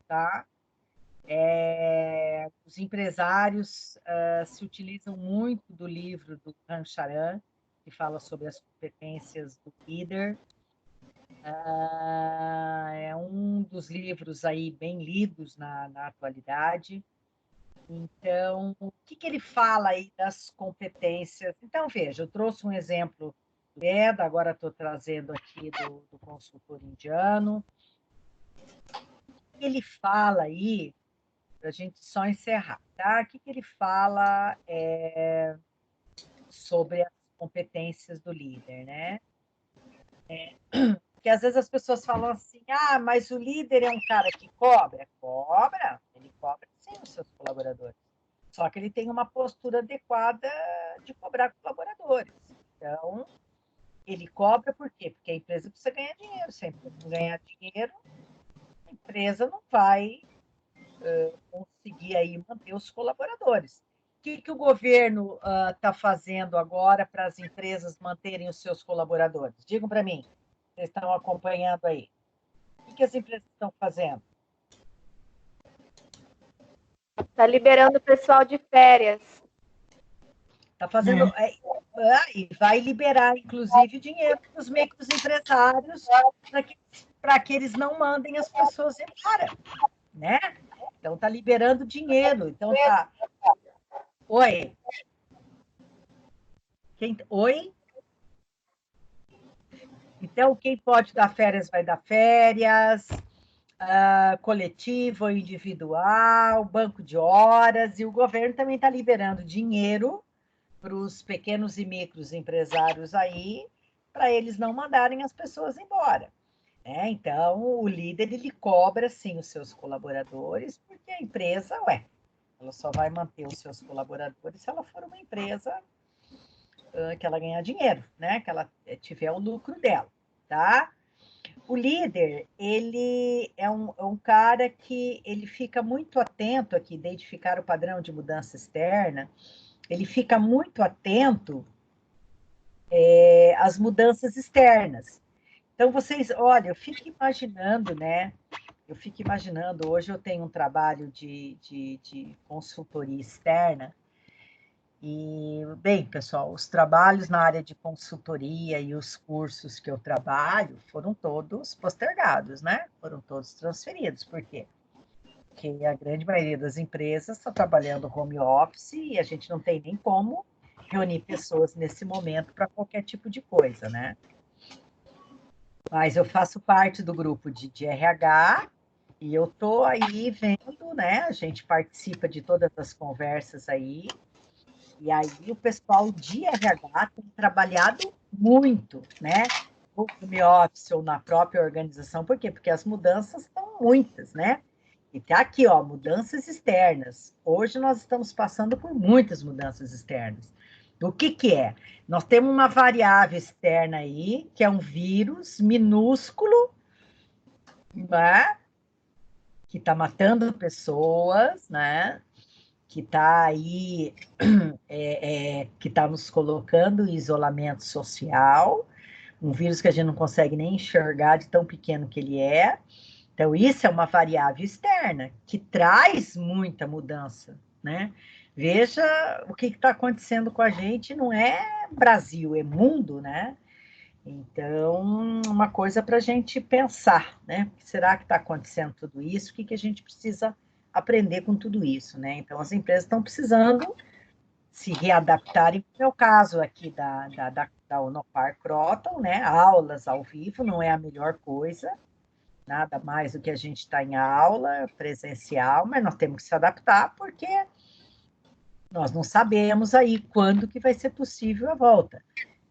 tá? Os empresários se utilizam muito do livro do Ram Charan, que fala sobre as competências do líder. É um dos livros aí bem lidos na atualidade. Então, o que ele fala aí das competências? Então, veja, eu trouxe um exemplo do Eda, agora estou trazendo aqui do consultor indiano. O que ele fala aí, para a gente só encerrar, tá? O que ele fala sobre as competências do líder, né? Porque às vezes as pessoas falam assim, mas o líder é um cara que cobra. Cobra, ele cobra sim os seus colaboradores. Só que ele tem uma postura adequada de cobrar colaboradores. Então, ele cobra por quê? Porque a empresa precisa ganhar dinheiro. Se a empresa não ganhar dinheiro, a empresa não vai conseguir aí manter os colaboradores. O que o governo está fazendo agora para as empresas manterem os seus colaboradores? Digam para mim, vocês estão acompanhando aí. O que as empresas estão fazendo? Está liberando o pessoal de férias. Está fazendo. E vai liberar, inclusive, dinheiro para os microempresários para que eles não mandem as pessoas embora, né? Então, está liberando dinheiro. Então, tá. Oi? Oi? Então, quem pode dar férias vai dar férias, coletivo ou individual, banco de horas, e o governo também está liberando dinheiro para os pequenos e micros empresários aí, para eles não mandarem as pessoas embora. Então, o líder, ele cobra, sim, os seus colaboradores, porque a empresa, ela só vai manter os seus colaboradores se ela for uma empresa que ela ganhar dinheiro, né? Que ela tiver o lucro dela, tá? O líder, ele é um cara que ele fica muito atento aqui, identificar o padrão de mudança externa, ele fica muito atento às mudanças externas. Então, vocês, olha, eu fico imaginando, né? Hoje eu tenho um trabalho de consultoria externa, E, bem, pessoal, os trabalhos na área de consultoria e os cursos que eu trabalho foram todos postergados, né? Foram todos transferidos. Por quê? Porque a grande maioria das empresas está trabalhando home office e a gente não tem nem como reunir pessoas nesse momento para qualquer tipo de coisa, né? Mas eu faço parte do grupo de RH e eu estou aí vendo, né? A gente participa de todas as conversas aí. E aí o pessoal de RH tem trabalhado muito, né? No home office ou na própria organização. Por quê? Porque as mudanças estão muitas, né? E tá aqui, ó, mudanças externas. Hoje nós estamos passando por muitas mudanças externas. O que é? Nós temos uma variável externa aí, que é um vírus minúsculo, né? Que está matando pessoas, né? Que está aí, que está nos colocando em isolamento social, um vírus que a gente não consegue nem enxergar de tão pequeno que ele é. Então, isso é uma variável externa que traz muita mudança, né? Veja o que está acontecendo com a gente, não é Brasil, é mundo, né? Então, uma coisa para a gente pensar, né? Será que está acontecendo tudo isso? O que a gente precisa aprender com tudo isso, né? Então, as empresas estão precisando se readaptarem. No meu caso aqui da Unopar Croton, né? Aulas ao vivo não é a melhor coisa, nada mais do que a gente está em aula presencial, mas nós temos que se adaptar porque nós não sabemos aí quando que vai ser possível a volta.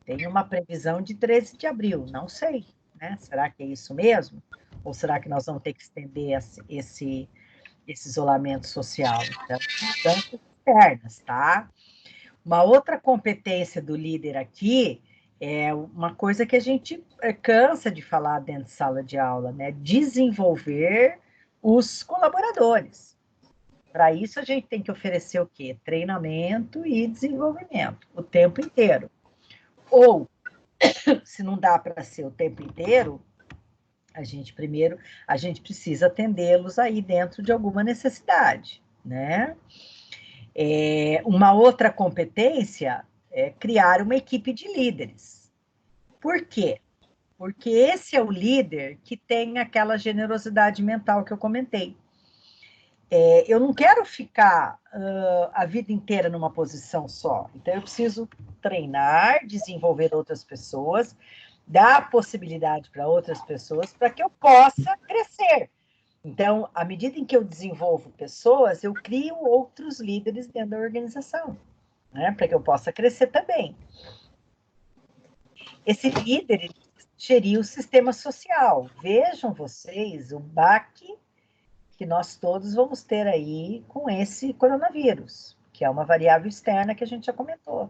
Tem uma previsão de 13 de abril, não sei, né? Será que é isso mesmo? Ou será que nós vamos ter que estender esse isolamento social? Então, mudanças externas, tá? Uma outra competência do líder aqui é uma coisa que a gente cansa de falar dentro de sala de aula, né? Desenvolver os colaboradores. Para isso, a gente tem que oferecer o quê? Treinamento e desenvolvimento o tempo inteiro. Ou, se não dá para ser o tempo inteiro, a gente precisa atendê-los aí dentro de alguma necessidade, né? Uma outra competência é criar uma equipe de líderes. Por quê? Porque esse é o líder que tem aquela generosidade mental que eu comentei. Eu não quero ficar a vida inteira numa posição só. Então, eu preciso treinar, desenvolver outras pessoas, dar possibilidade para outras pessoas para que eu possa crescer. Então, à medida em que eu desenvolvo pessoas, eu crio outros líderes dentro da organização, né? Para que eu possa crescer também. Esse líder gerir o sistema social. Vejam vocês o baque que nós todos vamos ter aí com esse coronavírus, que é uma variável externa que a gente já comentou.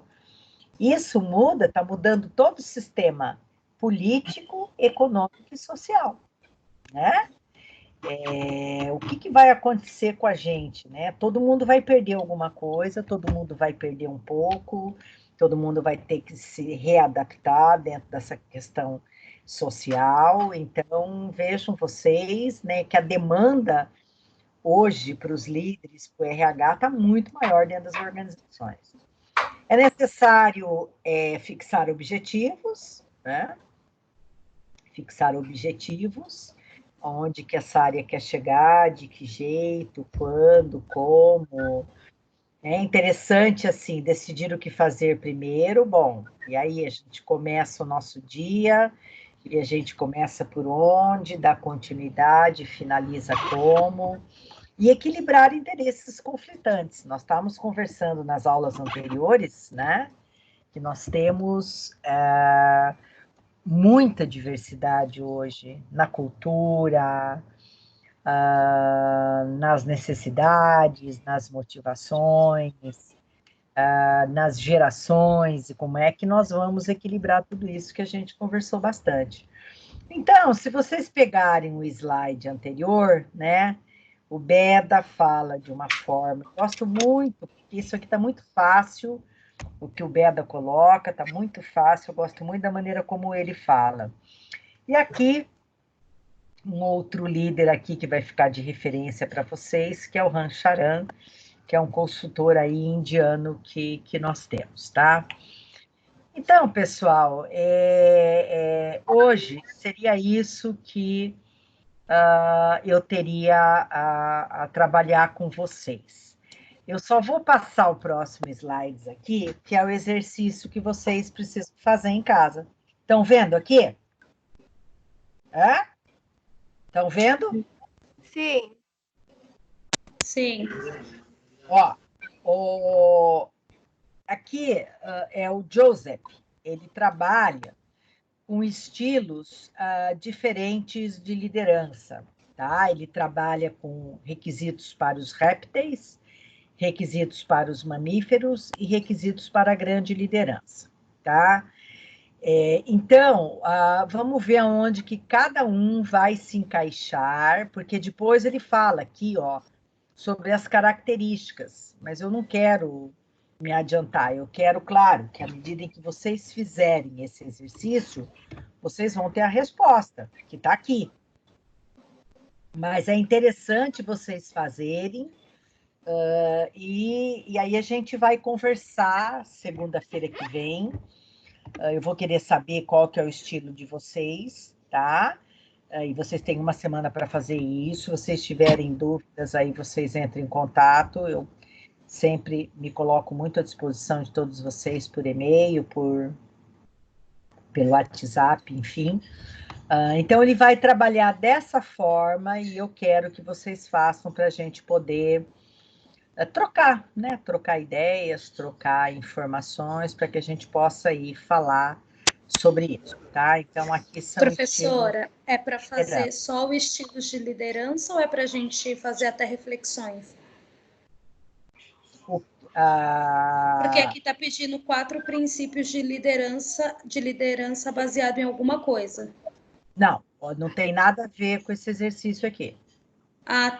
Isso está mudando todo o sistema político, econômico e social, né? O que vai acontecer com a gente, né? Todo mundo vai perder alguma coisa, todo mundo vai perder um pouco, todo mundo vai ter que se readaptar dentro dessa questão social. Então, vejam vocês, né, que a demanda hoje para os líderes, para o RH, está muito maior dentro das organizações. É necessário fixar objetivos, né? Fixar objetivos, onde que essa área quer chegar, de que jeito, quando, como. É interessante, assim, decidir o que fazer primeiro. Bom, e aí a gente começa o nosso dia, e a gente começa por onde, dá continuidade, finaliza como, e equilibrar interesses conflitantes. Nós estávamos conversando nas aulas anteriores, né, que nós temos muita diversidade hoje na cultura, nas necessidades, nas motivações, nas gerações, e como é que nós vamos equilibrar tudo isso que a gente conversou bastante. Então, se vocês pegarem o slide anterior, né, o Beda fala de uma forma, eu gosto muito, porque isso aqui está muito fácil, o que o Beda coloca, está muito fácil, eu gosto muito da maneira como ele fala. E aqui, um outro líder aqui que vai ficar de referência para vocês, que é o Ram Charan, que é um consultor aí indiano que nós temos, tá? Então, pessoal, hoje seria isso que eu teria a trabalhar com vocês. Eu só vou passar o próximo slide aqui, que é o exercício que vocês precisam fazer em casa. Estão vendo aqui? Estão vendo? Sim. Sim. Aqui é o Joseph. Ele trabalha com estilos diferentes de liderança, tá? Ele trabalha com requisitos para os répteis, requisitos para os mamíferos e requisitos para a grande liderança, tá? Então, vamos ver aonde que cada um vai se encaixar, porque depois ele fala aqui, sobre as características, mas eu não quero me adiantar, eu quero, claro, que à medida em que vocês fizerem esse exercício, vocês vão ter a resposta, que está aqui. Mas é interessante vocês fazerem, e aí a gente vai conversar segunda-feira que vem. Eu vou querer saber qual que é o estilo de vocês, tá? E vocês têm uma semana para fazer isso. Se vocês tiverem dúvidas, aí vocês entrem em contato. Eu sempre me coloco muito à disposição de todos vocês por e-mail, pelo WhatsApp, enfim. Então, ele vai trabalhar dessa forma e eu quero que vocês façam para a gente poder trocar, né? Trocar ideias, trocar informações, para que a gente possa aí falar sobre isso, tá? Então, aqui são Professora, é para fazer só o estilo de liderança ou é para a gente fazer até reflexões? Porque aqui está pedindo 4 princípios de liderança baseado em alguma coisa. Não tem nada a ver com esse exercício aqui.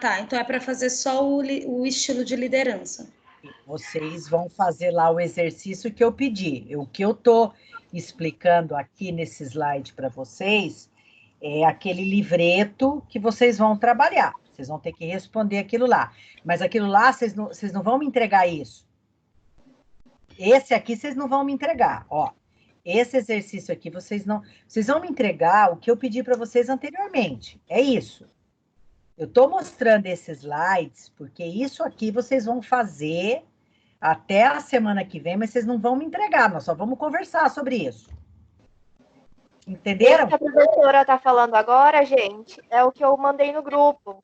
Tá. Então é para fazer só o estilo de liderança. Vocês vão fazer lá o exercício que eu pedi. O que eu estou explicando aqui nesse slide para vocês é aquele livreto que vocês vão trabalhar. Vocês vão ter que responder aquilo lá. Mas aquilo lá, vocês não vão me entregar isso. Esse aqui, vocês não vão me entregar. Esse exercício aqui, vocês vão me entregar o que eu pedi para vocês anteriormente. É isso. Eu estou mostrando esses slides, porque isso aqui vocês vão fazer até a semana que vem, mas vocês não vão me entregar, nós só vamos conversar sobre isso. Entenderam? O que a professora está falando agora, gente, é o que eu mandei no grupo.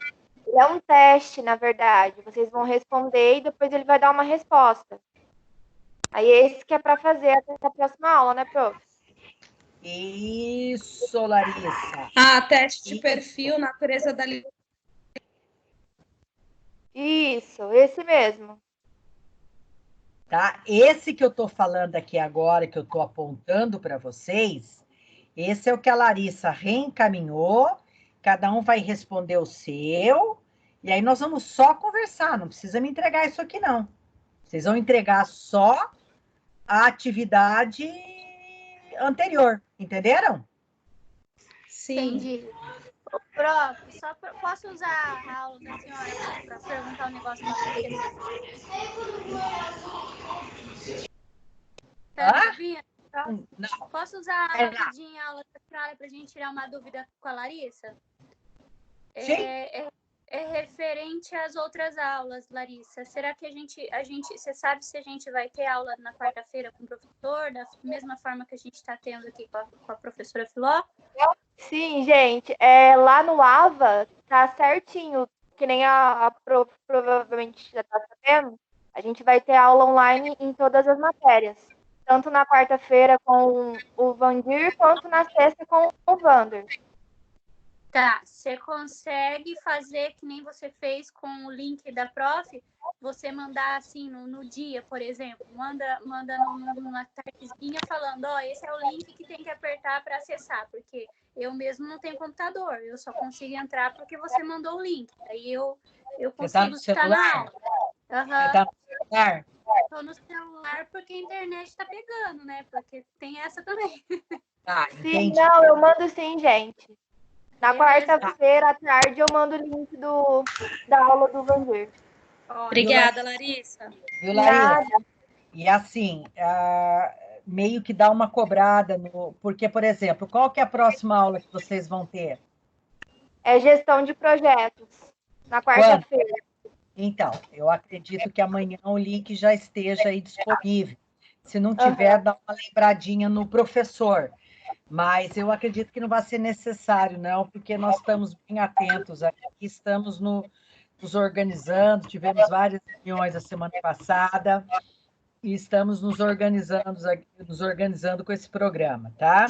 É um teste, na verdade. Vocês vão responder e depois ele vai dar uma resposta. Aí esse que é para fazer até a próxima aula, né, prof? Isso, Larissa. Teste de perfil, natureza da liderança. Isso, esse mesmo. Tá? Esse que eu estou falando aqui agora, que eu estou apontando para vocês, esse é o que a Larissa reencaminhou, cada um vai responder o seu, e aí nós vamos só conversar, não precisa me entregar isso aqui, não. Vocês vão entregar só a atividade anterior, entenderam? Sim. Entendi. Prof, posso usar a aula da senhora para perguntar um negócio para você? Não. Posso usar rapidinho a aula da senhora para a gente tirar uma dúvida com a Larissa? Sim. É referente às outras aulas, Larissa. Será que você sabe se a gente vai ter aula na quarta-feira com o professor, da mesma forma que a gente está tendo aqui com a professora Filó? Sim, gente. Lá no AVA tá certinho, que nem a prof provavelmente já está sabendo. A gente vai ter aula online em todas as matérias. Tanto na quarta-feira com o Vandir, quanto na sexta com o Vander. Tá, você consegue fazer que nem você fez com o link da prof, você mandar assim no dia, por exemplo, manda numa tardezinha falando, esse é o link que tem que apertar para acessar, porque eu mesmo não tenho computador, eu só consigo entrar porque você mandou o link, aí eu consigo estar na aula. Você tá no celular? Tô no celular porque a internet tá pegando, né? Porque tem essa também. Sim, não, eu mando sim, gente. Na quarta-feira à tarde eu mando o link da aula do Vandir. Obrigada, Larissa. Viu, Larissa? E assim, meio que dá uma cobrada, porque, por exemplo, qual que é a próxima aula que vocês vão ter? É gestão de projetos, na quarta-feira. Então, eu acredito que amanhã o link já esteja aí disponível. Se não tiver, dá uma lembradinha no professor. Mas eu acredito que não vai ser necessário, não, porque nós estamos bem atentos aqui, estamos nos organizando, tivemos várias reuniões a semana passada e estamos nos organizando com esse programa, tá?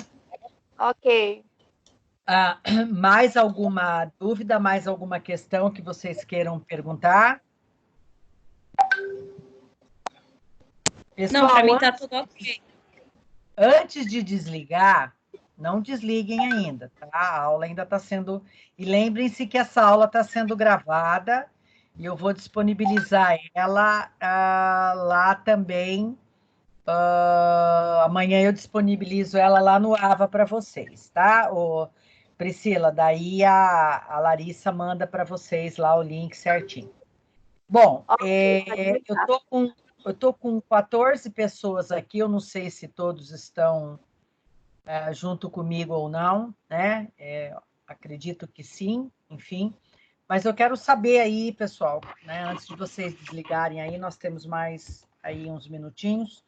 Ok. Mais alguma dúvida, mais alguma questão que vocês queiram perguntar? Pessoal, não, para mim está tudo ok. Antes de desligar, não desliguem ainda, tá? A aula ainda está sendo... E lembrem-se que essa aula está sendo gravada e eu vou disponibilizar ela lá também. Amanhã eu disponibilizo ela lá no AVA para vocês, tá? Priscila, daí a Larissa manda para vocês lá o link certinho. Bom, eu tô com 14 pessoas aqui, eu não sei se todos estão junto comigo ou não, né? Acredito que sim, enfim. Mas eu quero saber aí, pessoal, né? Antes de vocês desligarem aí, nós temos mais aí uns minutinhos.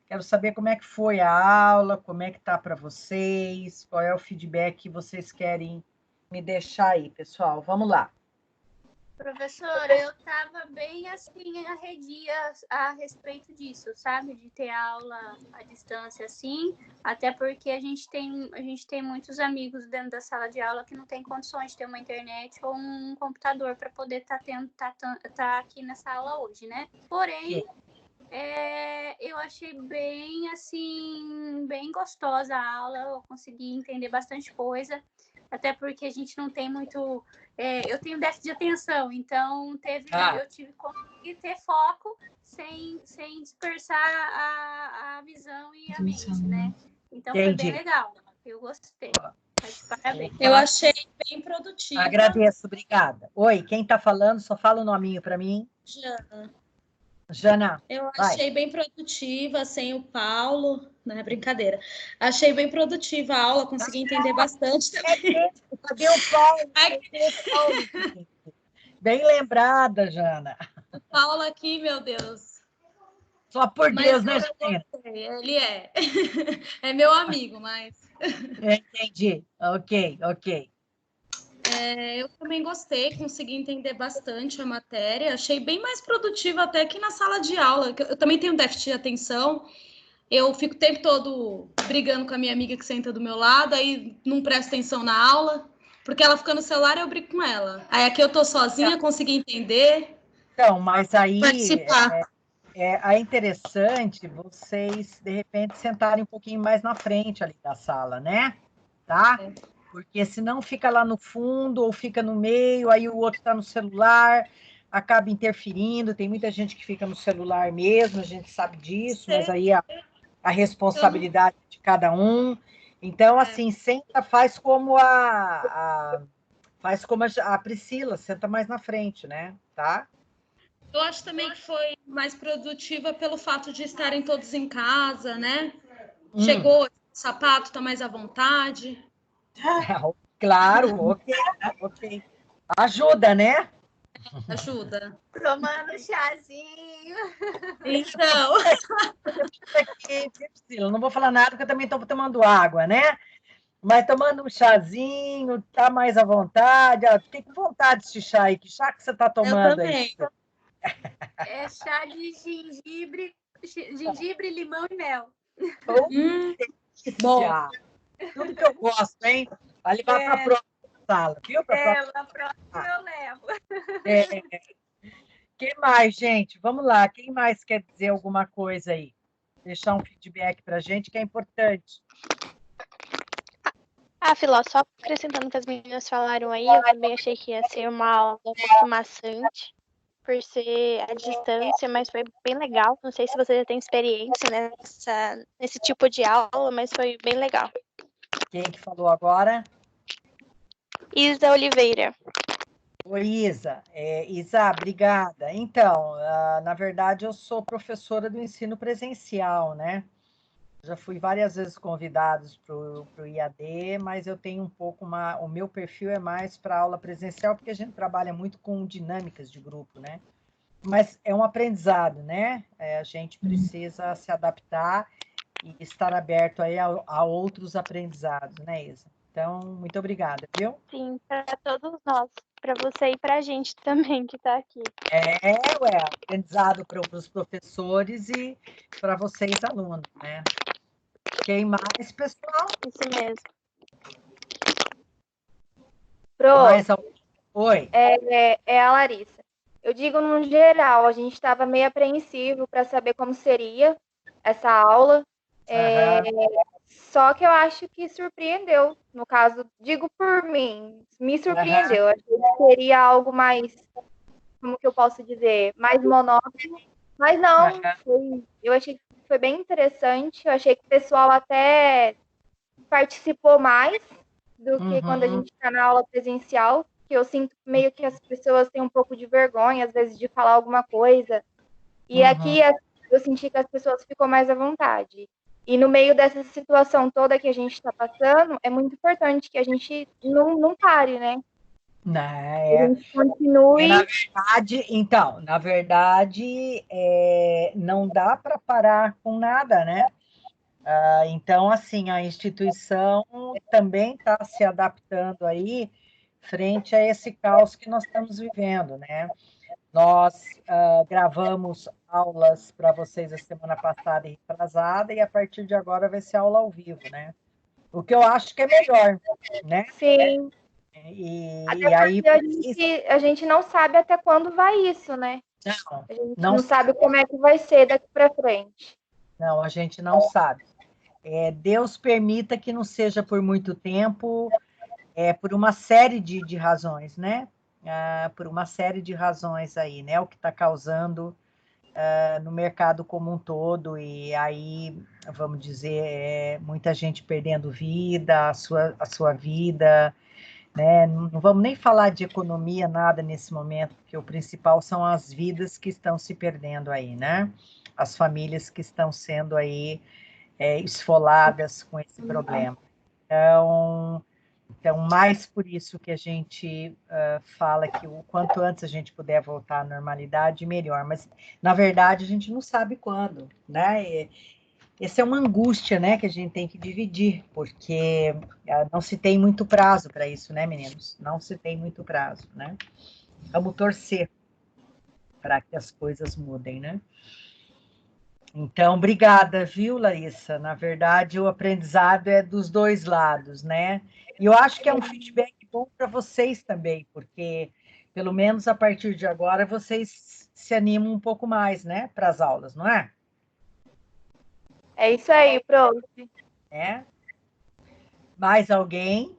Quero saber como é que foi a aula, como é que tá para vocês, qual é o feedback que vocês querem me deixar aí, pessoal. Vamos lá. Professora, eu estava bem assim arredia a respeito disso, sabe? De ter aula à distância assim, até porque a gente tem muitos amigos dentro da sala de aula que não tem condições de ter uma internet ou um computador para poder tá aqui nessa aula hoje, né? Porém, eu achei bem assim, bem gostosa a aula, eu consegui entender bastante coisa, até porque a gente não tem muito... eu tenho déficit de atenção, então eu tive que ter foco sem dispersar a visão e a mente, né? Então foi bem legal, eu gostei. Parabéns. Eu achei bem produtiva. Agradeço, obrigada. Oi, quem está falando? Só fala o nominho para mim. Jana. Eu achei bem produtiva, sem o Paulo, não é brincadeira. Achei bem produtiva a aula, consegui entender bastante também. Cadê o Paulo? Bem lembrada, Jana. O Paulo aqui, meu Deus. Só por Deus, né, Jana? Ele é meu amigo, mas... Entendi, ok. Eu também gostei, consegui entender bastante a matéria, achei bem mais produtiva até que na sala de aula. Eu também tenho déficit de atenção, eu fico o tempo todo brigando com a minha amiga que senta do meu lado, aí não presto atenção na aula, porque ela fica no celular e eu brigo com ela. Aí aqui eu tô sozinha, consegui entender. Então, mas aí é interessante vocês, de repente, sentarem um pouquinho mais na frente ali da sala, né? Tá? Porque senão fica lá no fundo ou fica no meio, aí o outro está no celular, acaba interferindo. Tem muita gente que fica no celular mesmo, a gente sabe disso, mas aí a responsabilidade de cada um. Então, assim, senta, faz como a Priscila, senta mais na frente, né? Tá? Eu acho também que foi mais produtiva pelo fato de estarem todos em casa, né? Chegou, o sapato está mais à vontade. Claro, ok. Ajuda, né? Ajuda. Tomando chazinho. Então. Eu não vou falar nada, porque eu também estou tomando água, né? Mas tomando um chazinho, tá mais à vontade. Fiquei com vontade desse chá aí. Que chá que você está tomando aí? É chá de gengibre, limão e mel. Bom. Tudo que eu gosto, hein? Vai levar para a próxima sala, viu? Na próxima eu levo. Quem mais, gente? Vamos lá. Quem mais quer dizer alguma coisa aí? Deixar um feedback para a gente, que é importante. Filó, só acrescentando o que as meninas falaram aí, eu também achei que ia ser uma aula muito maçante, por ser à distância, mas foi bem legal. Não sei se você já tem experiência nesse tipo de aula, mas foi bem legal. Quem que falou agora? Isa Oliveira. Oi, Isa. Isa, obrigada. Então, na verdade, eu sou professora do ensino presencial, né? Já fui várias vezes convidados para o IAD, mas eu tenho um pouco o meu perfil é mais para aula presencial, porque a gente trabalha muito com dinâmicas de grupo, né? Mas é um aprendizado, né? A gente precisa se adaptar e estar aberto aí a outros aprendizados, né, Isa? Então, muito obrigada, viu? Sim, para todos nós, para você e para a gente também que está aqui. Aprendizado para os professores e para vocês, alunos, né? Quem mais, pessoal? Isso mesmo. Mais alguém? Oi. É a Larissa. Eu digo, no geral, a gente estava meio apreensivo para saber como seria essa aula. Só que eu acho que surpreendeu. No caso, digo por mim, me surpreendeu. Achei que seria algo mais, como que eu posso dizer, mais monótono. Mas não, eu achei que foi bem interessante. Eu achei que o pessoal até participou mais do que quando a gente está na aula presencial, que eu sinto meio que as pessoas têm um pouco de vergonha, às vezes, de falar alguma coisa. E aqui eu senti que as pessoas ficam mais à vontade. E no meio dessa situação toda que a gente está passando, é muito importante que a gente não pare, né? A gente continue. Na verdade, não dá para parar com nada, né? Então, assim, a instituição também está se adaptando aí frente a esse caos que nós estamos vivendo, né? Nós gravamos aulas para vocês a semana passada e retrasada, e a partir de agora vai ser aula ao vivo, né? O que eu acho que é melhor, né? Sim. E aí a gente não sabe até quando vai isso, né? A gente não sabe como é que vai ser daqui para frente. Não, a gente não sabe. Deus permita que não seja por muito tempo, por uma série de razões, né? Por uma série de razões aí, né? O que está causando no mercado como um todo, e aí, vamos dizer, muita gente perdendo vida, a sua vida, né? Não vamos nem falar de economia, nada nesse momento, porque o principal são as vidas que estão se perdendo aí, né? As famílias que estão sendo aí esfoladas com esse problema. Então, mais por isso que a gente fala que o quanto antes a gente puder voltar à normalidade, melhor. Mas, na verdade, a gente não sabe quando, né? Essa é uma angústia, né, que a gente tem que dividir, porque não se tem muito prazo para isso, né, meninos? Não se tem muito prazo, né? Vamos torcer para que as coisas mudem, né? Então, obrigada, viu, Larissa? Na verdade, o aprendizado é dos dois lados, né? E eu acho que é um feedback bom para vocês também, porque, pelo menos a partir de agora, vocês se animam um pouco mais, né, para as aulas, não é? É isso aí, prof. Mais alguém?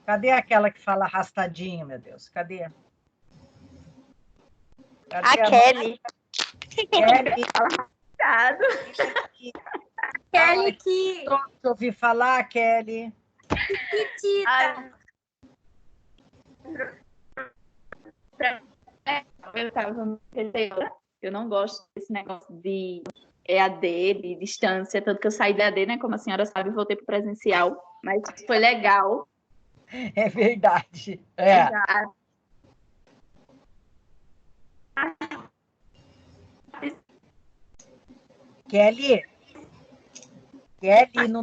Cadê aquela que fala arrastadinho, meu Deus? Cadê a Kelly. Kelly. Kelly que... Eu ouvi falar, Kelly. Petita. Eu não gosto desse negócio de EAD, de distância, tanto que eu saí da EAD, né? Como a senhora sabe, voltei para o presencial, mas foi legal. É verdade. Kelly, não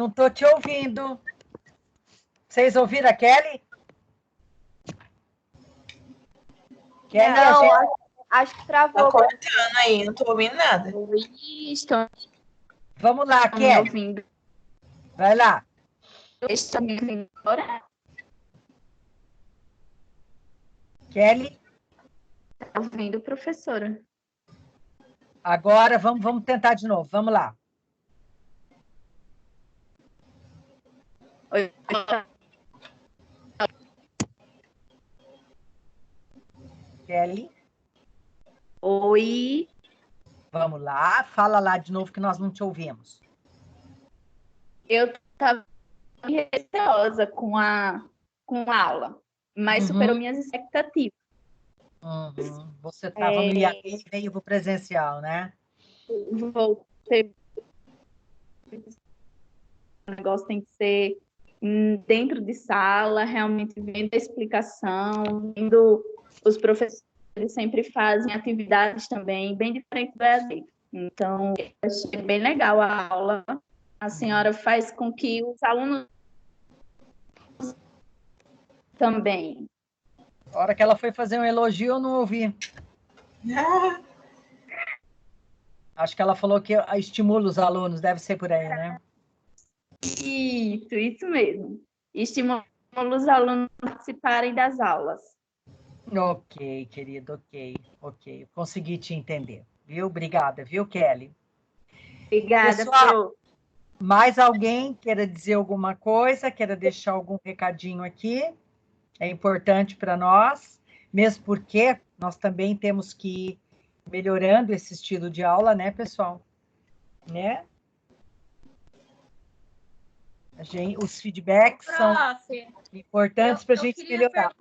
tô te ouvindo. Vocês ouviram a Kelly? Kelly, não, acho que travou. Tá cortando aí, não tô ouvindo nada. Vamos lá, Kelly. Ouvindo. Vai lá. Estão me ouvindo agora? Kelly? Tá ouvindo, professora? Agora vamos tentar de novo. Vamos lá. Oi. Kelly? Oi. Vamos lá. Fala lá de novo que nós não te ouvimos. Eu estava receosa com a aula. mas superou minhas expectativas. Você estava no IAD e veio para o presencial, né? Voltei. O negócio tem que ser dentro de sala, realmente vendo a explicação, vendo os professores sempre fazem atividades também bem diferentes do EAD. Então, eu achei bem legal a aula. A senhora faz com que os alunos também. A hora que ela foi fazer um elogio, eu não ouvi. Acho que ela falou que estimula os alunos, deve ser por aí, né? Isso mesmo. Estimula os alunos a participarem das aulas. Ok, querido, ok. Consegui te entender, viu? Obrigada, viu, Kelly? Obrigada, pessoal. Mais alguém queira dizer alguma coisa, queira deixar algum recadinho aqui? É importante para nós, mesmo porque nós também temos que ir melhorando esse estilo de aula, né, pessoal? Né? Os feedbacks são importantes para a gente melhorar.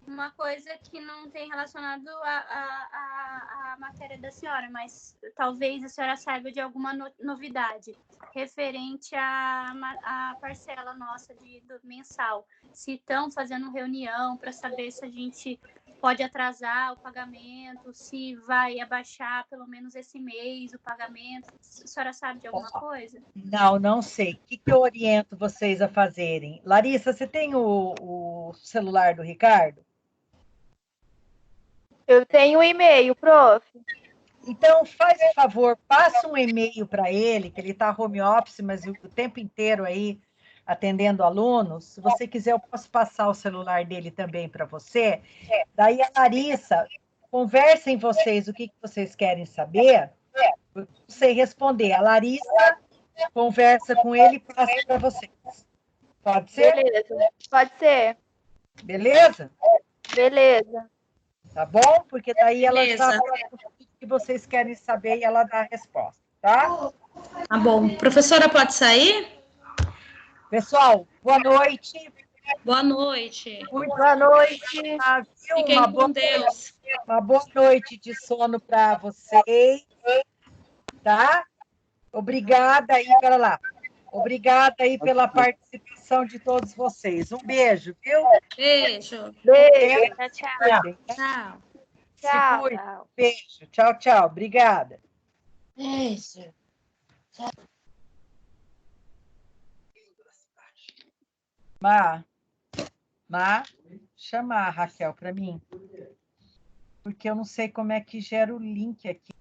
Uma coisa que não tem relacionado à matéria da senhora, mas talvez a senhora saiba de alguma novidade referente à parcela nossa do mensal. Se estão fazendo reunião para saber se a gente pode atrasar o pagamento, se vai abaixar pelo menos esse mês o pagamento. A senhora sabe de alguma coisa? Não sei. O que eu oriento vocês a fazerem? Larissa, você tem o celular do Ricardo? Eu tenho um e-mail, prof. Então, faz um favor, passa um e-mail para ele, que ele está home office, mas o tempo inteiro aí atendendo alunos. Se você quiser, eu posso passar o celular dele também para você. Daí a Larissa, conversem vocês o que vocês querem saber, eu não sei responder. A Larissa conversa com ele e passa para vocês. Pode ser? Beleza, pode ser. Beleza? Beleza. Tá bom? Porque daí ela já fala o que vocês querem saber e ela dá a resposta, tá? Tá bom. Professora, pode sair? Pessoal, boa noite. Boa noite. Boa noite. Fiquem com Deus. Uma boa noite de sono para vocês, tá? Obrigada aí, pera lá. Obrigada aí pela participação de todos vocês. Um beijo, viu? Beijo. Beijo. Tchau. Tchau. Tchau. Beijo. Tchau, tchau. Obrigada. Beijo. Má, chama a Raquel para mim. Porque eu não sei como é que gera o link aqui.